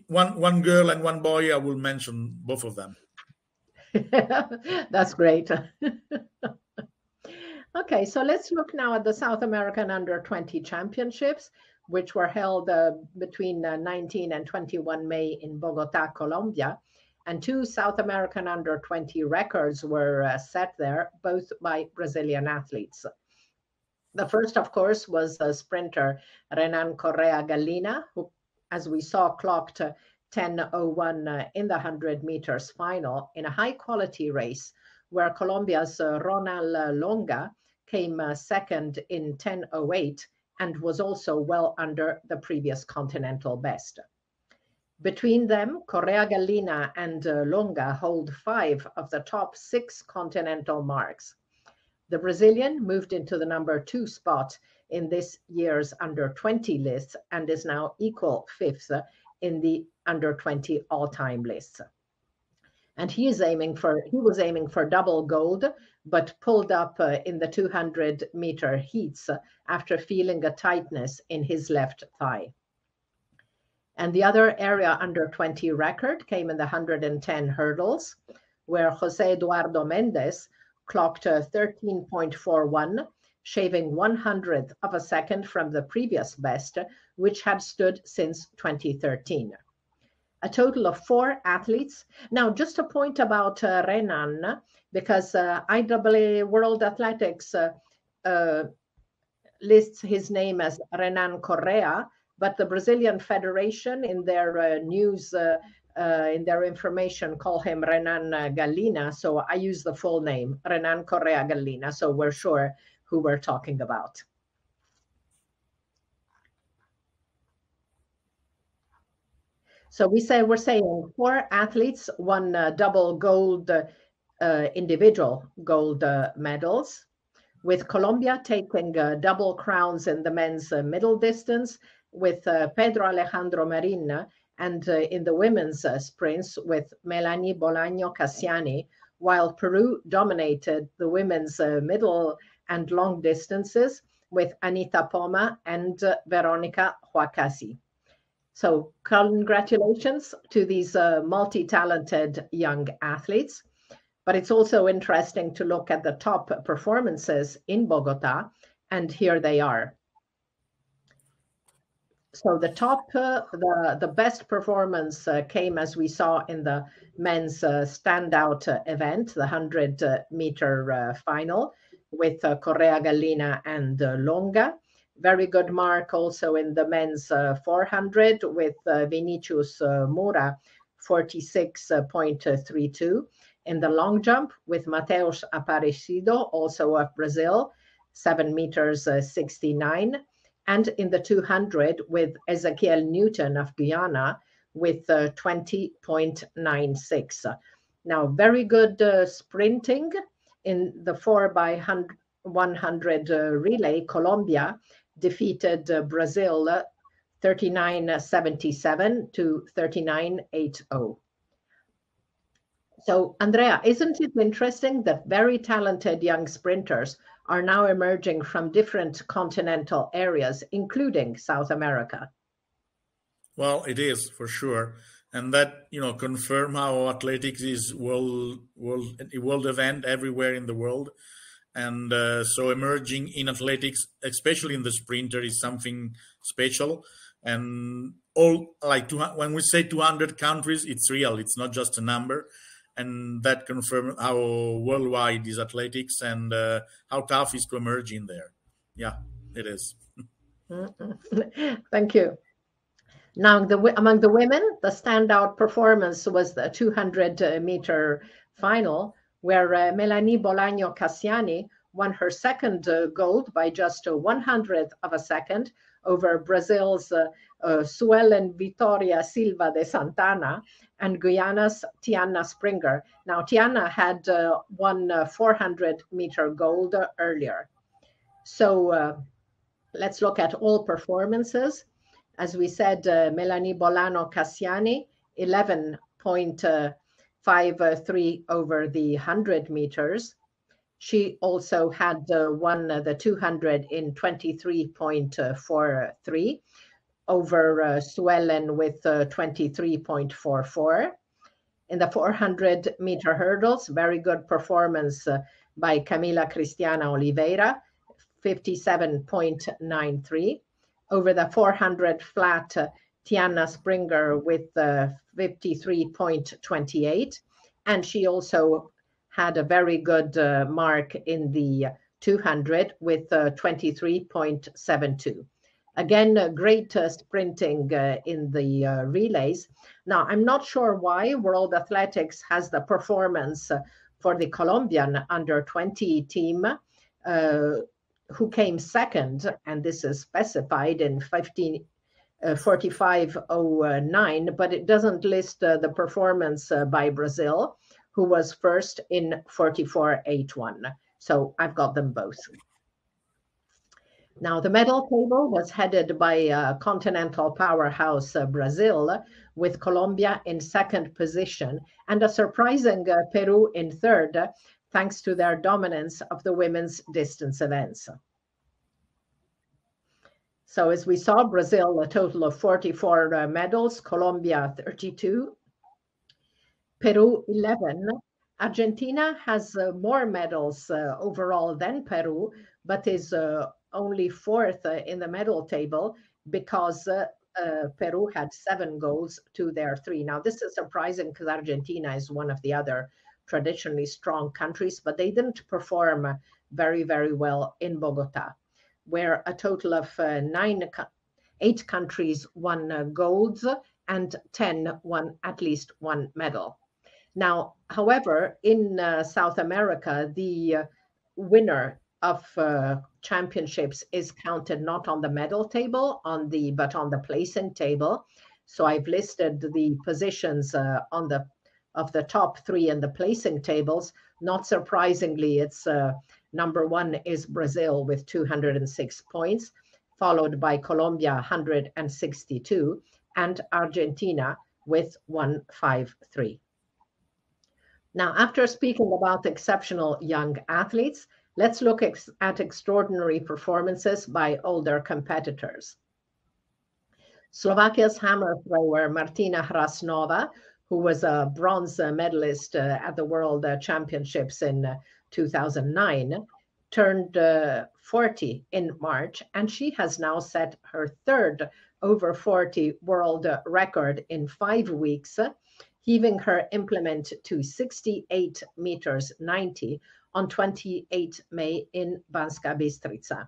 one girl and one boy. I will mention both of them. That's great. Okay, so let's look now at the South American Under 20 Championships, which were held between 19 and 21 May in Bogota, Colombia. And 2 South American Under 20 records were set there, both by Brazilian athletes. The first, of course, was sprinter Renan Correa Gallina, who, as we saw, clocked 10:01 in the 100 meters final in a high-quality race, where Colombia's Ronald Longa came second in 10:08 and was also well under the previous continental best. Between them, Correa Gallina and Longa hold 5 of the top 6 continental marks. The Brazilian moved into the number 2 spot in this year's under 20 list and is now equal 5th in the under 20 all-time list. And he was aiming for double gold, but pulled up in the 200-meter heats after feeling a tightness in his left thigh. And the other area under 20 record came in the 110 hurdles, where Jose Eduardo Mendez clocked 13.41, shaving 1/100th of a second from the previous best, which had stood since 2013. A total of 4 athletes. Now, just a point about Renan, because IAA World Athletics lists his name as Renan Correa, but the Brazilian Federation in their news, in their information, call him Renan Gallina. So I use the full name, Renan Correa Gallina, so we're sure who we're talking about. So we're saying 4 athletes won double gold, individual gold medals. with Colombia taking double crowns in the men's middle distance with Pedro Alejandro Marin, and in the women's sprints with Melanie Bolaño Cassiani, while Peru dominated the women's middle and long distances with Anita Poma and Veronica Huacasi. So congratulations to these multi-talented young athletes. But it's also interesting to look at the top performances in Bogota, and here they are. So the top, the best performance came, as we saw in the men's standout event, the 100-meter final with Correa Gallina and Longa. Very good mark also in the men's 400 with Vinicius Moura, 46.32. In the long jump with Mateus Aparecido, also of Brazil, 7 meters 69. And in the 200 with Ezequiel Newton of Guyana with 20.96. Now, very good sprinting in the 4x100 relay. Colombia defeated Brazil 39.77 to 39.80. So, Andrea, isn't it interesting that very talented young sprinters are now emerging from different continental areas, including South America? Well, it is for sure, and that confirm how athletics is world event everywhere in the world, and so emerging in athletics, especially in the sprinter, is something special. And all when we say 200 countries, it's real. It's not just a number. And that confirms how worldwide is athletics and how tough is to emerge in there. Yeah, it is. Thank you. Now, among the women, the standout performance was the 200-meter final, where Melanie Bolaño Cassiani won her second gold by just 1/100th of a second over Brazil's Suelen Vitoria Silva de Santana and Guyana's Tiana Springer. Now, Tiana had won 400-meter gold earlier. So let's look at all performances. As we said, Melanie Bolaño Cassiani, 11.53 over the 100 meters. She also had won the 200 in 23.43 over Suelen with 23.44. In the 400-meter hurdles, very good performance by Camila Cristiana Oliveira, 57.93. Over the 400 flat, Tiana Springer with 53.28. And she also had a very good mark in the 200 with 23.72. Again, great sprinting in the relays. Now, I'm not sure why World Athletics has the performance for the Colombian under-20 team, who came second, and this is specified in 45.09, but it doesn't list the performance by Brazil, who was first in 44.81. So I've got them both. Now, the medal table was headed by continental powerhouse Brazil, with Colombia in second position, and a surprising Peru in third, thanks to their dominance of the women's distance events. So as we saw, Brazil, a total of 44 medals, Colombia 32, Peru 11. Argentina has more medals overall than Peru, but is only fourth in the medal table because Peru had 7 goals to their 3. Now, this is surprising because Argentina is one of the other traditionally strong countries, but they didn't perform very, very well in Bogota, where a total of 8 countries won golds and 10 won at least one medal. Now, however, in South America, the winner of championships is counted not on the medal table, but on the placing table. So I've listed the positions of the top 3 in the placing tables. Not surprisingly, it's Number one is Brazil with 206 points, followed by Colombia 162 and Argentina with 153. Now, after speaking about exceptional young athletes, let's look at extraordinary performances by older competitors. Slovakia's hammer thrower Martina Hrasnova, who was a bronze medalist at the World Championships in 2009, turned 40 in March, and she has now set her third over 40 world record in 5 weeks, heaving her implement to 68 meters 90 on 28 May in Banska Bystrica.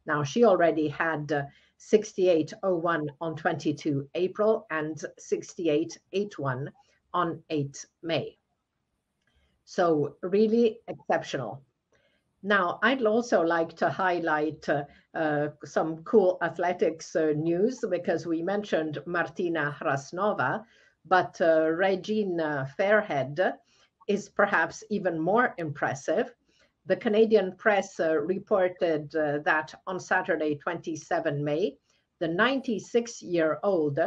Now, she already had 68.01 on 22 April and 68.81 on 8 May. So really exceptional. Now, I'd also like to highlight some cool athletics news, because we mentioned Martina Hrasnova, but Regine Fairhead is perhaps even more impressive. The Canadian press reported that on Saturday, 27 May, the 96-year-old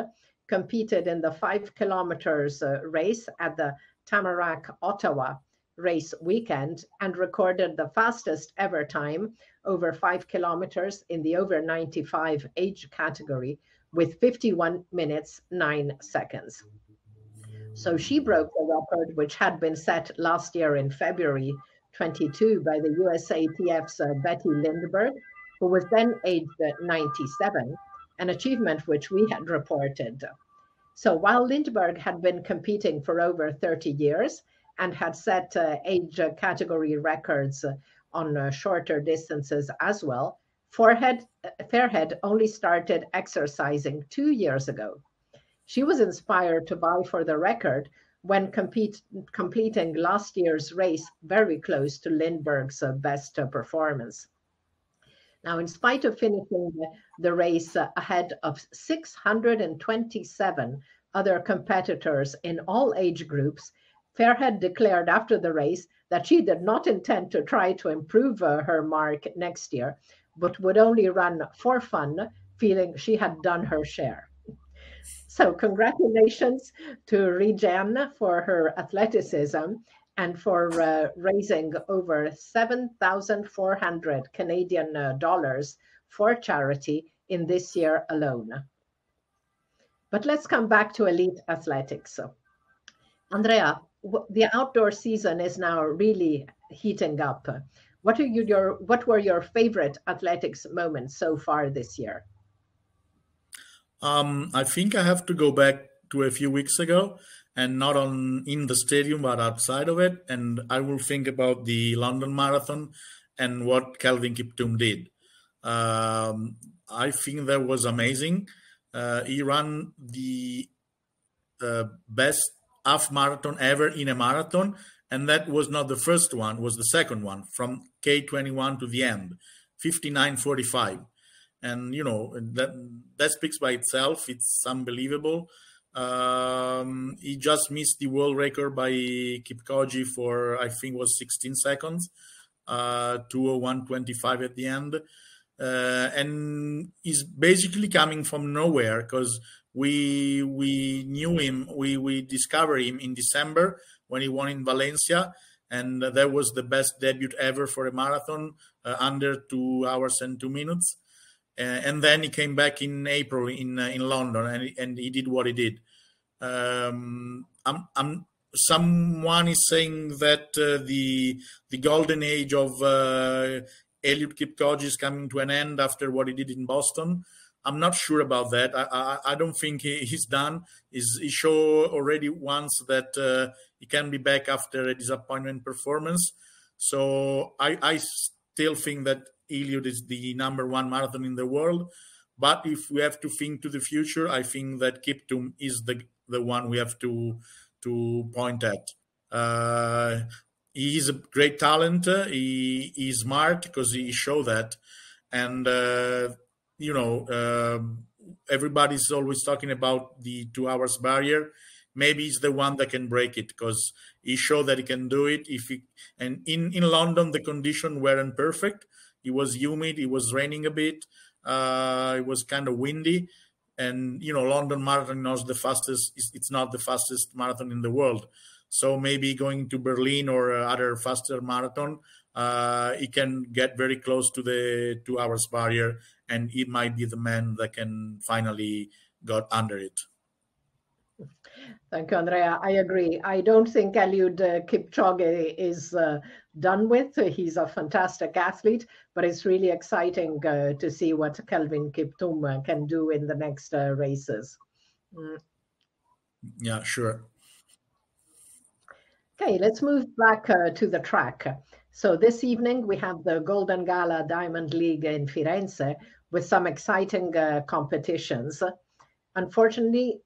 competed in the 5 kilometers race at the Tamarack, Ottawa race weekend and recorded the fastest ever time over 5 kilometers in the over 95 age category with 51 minutes, 9 seconds. So she broke the record, which had been set last year in February 22 by the USATF's Betty Lindbergh, who was then aged 97, an achievement which we had reported. So while Lindbergh had been competing for over 30 years and had set age category records on shorter distances as well, Fairhead only started exercising 2 years ago. She was inspired to vie for the record when completing last year's race very close to Lindbergh's best performance. Now, in spite of finishing the race ahead of 627 other competitors in all age groups, Fairhead declared after the race that she did not intend to try to improve her mark next year, but would only run for fun, feeling she had done her share. So congratulations to Regine for her athleticism and for raising over 7,400 Canadian dollars for charity in this year alone. But let's come back to elite athletics. Andrea, the outdoor season is now really heating up. What were your favorite athletics moments so far this year? I think I have to go back to a few weeks ago, and not in the stadium, but outside of it. And I will think about the London Marathon and what Kelvin Kiptum did. I think that was amazing. He ran the best half marathon ever in a marathon, and that was not the first one, was the second one from K21 to the end, 59:45. And that speaks by itself. It's unbelievable. He just missed the world record by Kipchoge for, I think, was 16 seconds, 2:01:25 at the end. And he's basically coming from nowhere, because we knew him, we discovered him in December when he won in Valencia, and that was the best debut ever for a marathon, under 2 hours and 2 minutes. And then he came back in April in London, and he did what he did. Someone is saying that the golden age of Eliud Kipchoge is coming to an end after what he did in Boston. I'm not sure about that. I don't think he's done. He showed already once that he can be back after a disappointment performance. So I still think that Eliud is the number one marathon in the world. But if we have to think to the future, I think that Kiptum is the one we have to point at. He is a great talent. He's smart, because he showed that. And, everybody's always talking about the 2 hours barrier. maybe he's the one that can break it, because he showed that he can do it. And in London, the conditions weren't perfect. It was humid, it was raining a bit, it was kind of windy. And London Marathon is the fastest. It's not the fastest marathon in the world. So maybe going to Berlin or other faster marathon, he can get very close to the 2 hours barrier, and he might be the man that can finally got under it. Thank you, Andrea. I agree. I don't think Eliud Kipchoge is done with. He's a fantastic athlete, but it's really exciting to see what Kelvin Kiptum can do in the next races. Yeah, sure. Okay, let's move back to the track. So this evening we have the Golden Gala Diamond League in Firenze with some exciting competitions. Unfortunately,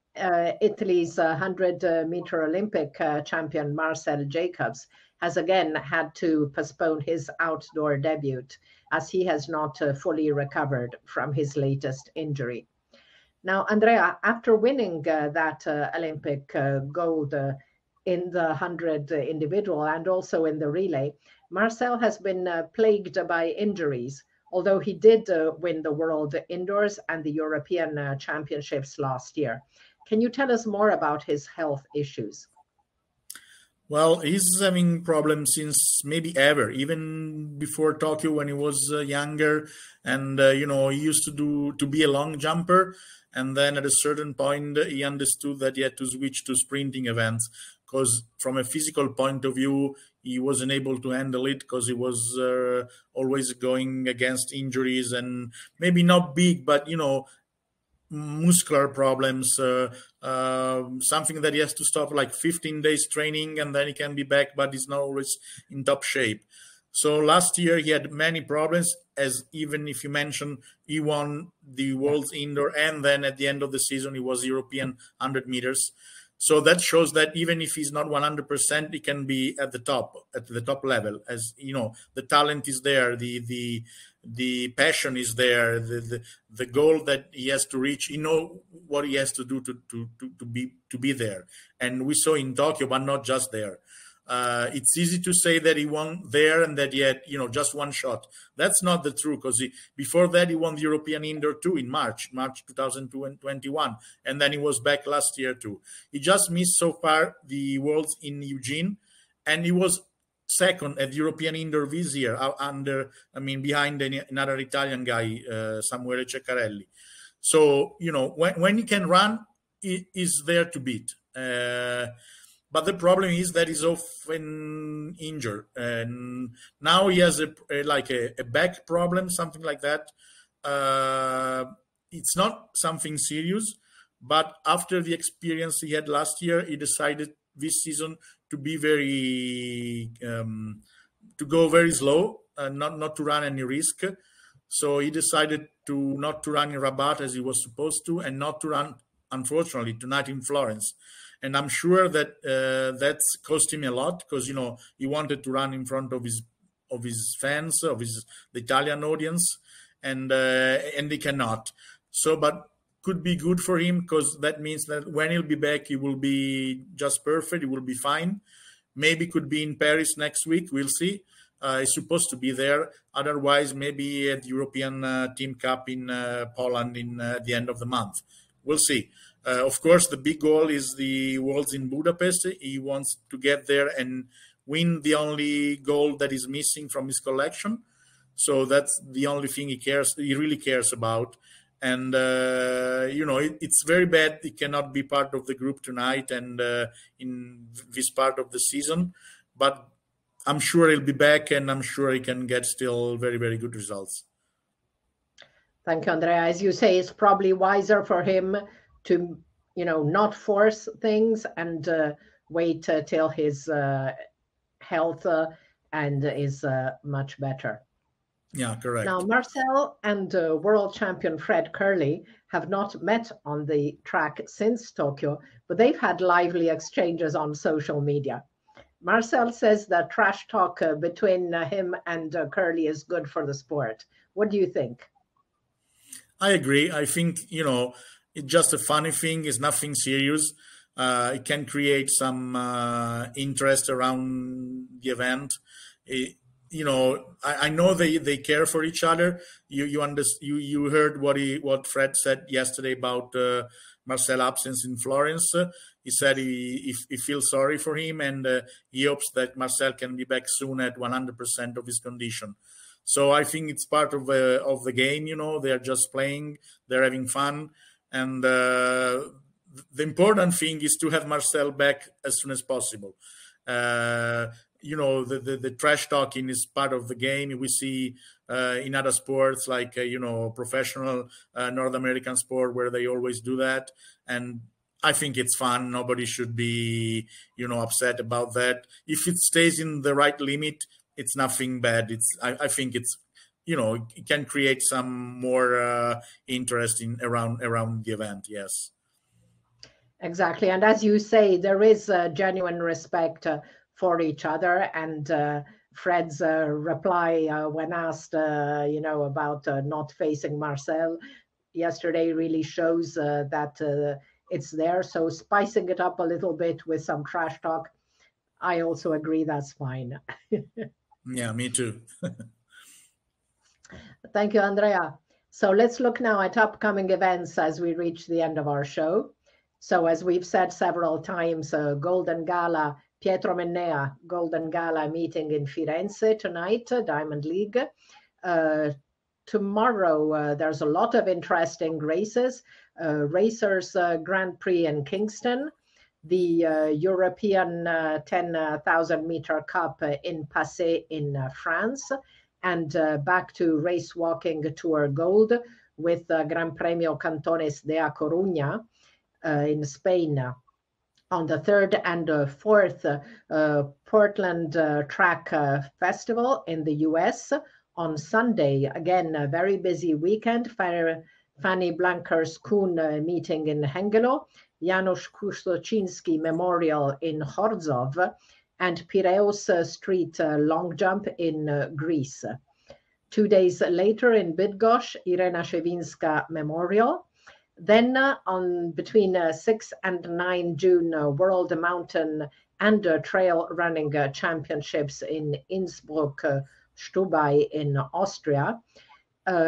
Italy's 100-meter Olympic champion Marcel Jacobs has again had to postpone his outdoor debut as he has not fully recovered from his latest injury. Now, Andrea, after winning that Olympic gold in the 100 individual and also in the relay, Marcel has been plagued by injuries, although he did win the World Indoors and the European Championships last year. Can you tell us more about his health issues? Well, he's having problems since maybe ever, even before Tokyo when he was younger. And, he used to be a long jumper. And then at a certain point, he understood that he had to switch to sprinting events, because from a physical point of view, he wasn't able to handle it, because he was always going against injuries, and maybe not big, but, muscular problems, something that he has to stop like 15 days training and then he can be back, but he's not always in top shape. So last year he had many problems, as even if you mention he won the World's Indoor, and then at the end of the season he was European 100 meters. So that shows that even if he's not 100%, he can be at the top level. As the talent is there, the passion is there, the goal that he has to reach. What he has to do to be there. And we saw in Tokyo, but not just there. It's easy to say that he won there and that he had, just one shot. That's not the truth, because before that he won the European Indoor too in March 2021, and then he was back last year too. He just missed so far the Worlds in Eugene, and he was second at the European Indoor this year, behind another Italian guy, Samuele Ceccarelli. So, when he can run, he is there to beat. But the problem is that he's often injured, and now he has a back problem, something like that. It's not something serious, but after the experience he had last year, he decided this season to be to go very slow, not to run any risk. So he decided not to run in Rabat as he was supposed to, and not to run, unfortunately, tonight in Florence. And I'm sure that that's cost him a lot, because he wanted to run in front of his fans, the Italian audience, and he cannot. So, but could be good for him, because that means that when he'll be back, he will be just perfect. He will be fine. Maybe could be in Paris next week. We'll see. He's supposed to be there. Otherwise, maybe at the European Team Cup in Poland in the end of the month. We'll see. Of course, the big goal is the Worlds in Budapest. He wants to get there and win the only gold that is missing from his collection. So that's the only thing he really cares about. And, it's very bad he cannot be part of the group tonight and in this part of the season. But I'm sure he'll be back, and I'm sure he can get still very, very good results. Thank you, Andrea. As you say, it's probably wiser for him to, not force things and wait till his health and is much better. Yeah, correct. Now, Marcel and world champion Fred Kerley have not met on the track since Tokyo, but they've had lively exchanges on social media. Marcel says that trash talk between him and Kerley is good for the sport. What do you think? I agree. I think, it's just a funny thing. It's nothing serious. it can create some interest around the event. I know they care for each other. You heard what Fred said yesterday about Marcel's absence in Florence. He said he feels sorry for him, and he hopes that Marcel can be back soon at 100% of his condition. So I think it's part of the game. They're just playing, they're having fun, and the important thing is to have Marcel back as soon as possible. The trash talking is part of the game. We see in other sports like professional North American sport where they always do that, and I think it's fun. Nobody should be upset about that. If it stays in the right limit, it's nothing bad. I think it's it can create some more interest around the event. Yes. Exactly. And as you say, there is genuine respect for each other. And Fred's reply when asked, about not facing Marcel yesterday really shows that it's there. So spicing it up a little bit with some trash talk, I also agree that's fine. Yeah, me too. Thank you, Andrea. So let's look now at upcoming events as we reach the end of our show. So as we've said several times, Golden Gala, Pietro Mennea, Golden Gala meeting in Firenze tonight, Diamond League. Tomorrow, there's a lot of interesting races. Racers Grand Prix in Kingston, the European 10,000 meter Cup in Passé in France, and back to race walking Tour Gold with Gran Premio Cantones de A Coruña in Spain on the 3rd and 4th Portland Track Festival in the US on Sunday. Again, a very busy weekend. Fanny Blankers-Kuhn meeting in Hengelo, Janusz Kustocinski Memorial in Chorzów, and Piraeus Street long jump in Greece. 2 days later in Bydgoszcz, Irena Szewinska Memorial. Then on between 6 and 9 June, World Mountain and Trail Running Championships in Innsbruck, Stubai in Austria.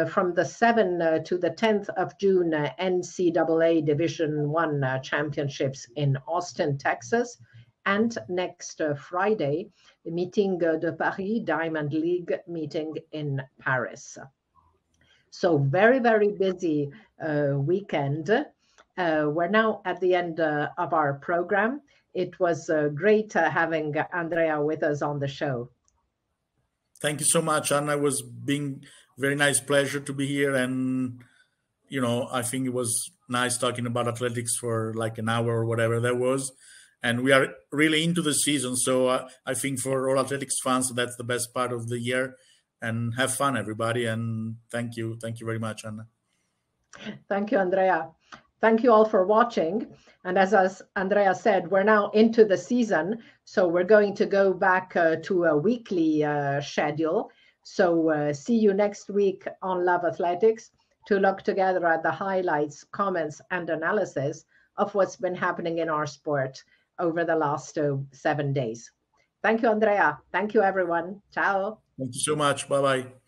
From the 7th to the 10th of June, NCAA Division I Championships in Austin, Texas. And next Friday, the Meeting de Paris Diamond League meeting in Paris. So very, very busy weekend. We're now at the end of our program. It was great having Andrea with us on the show. Thank you so much, Anna. It was being very nice pleasure to be here. And, I think it was nice talking about athletics for like an hour or whatever that was. And we are really into the season. So I think for all athletics fans, that's the best part of the year. And have fun, everybody. And thank you. Thank you very much, Anna. Thank you, Andrea. Thank you all for watching. And as Andrea said, we're now into the season. So we're going to go back to a weekly schedule. So see you next week on Love Athletics to look together at the highlights, comments, and analysis of what's been happening in our sport over the last 7 days. Thank you, Andrea. Thank you, everyone. Ciao. Thank you so much. Bye-bye.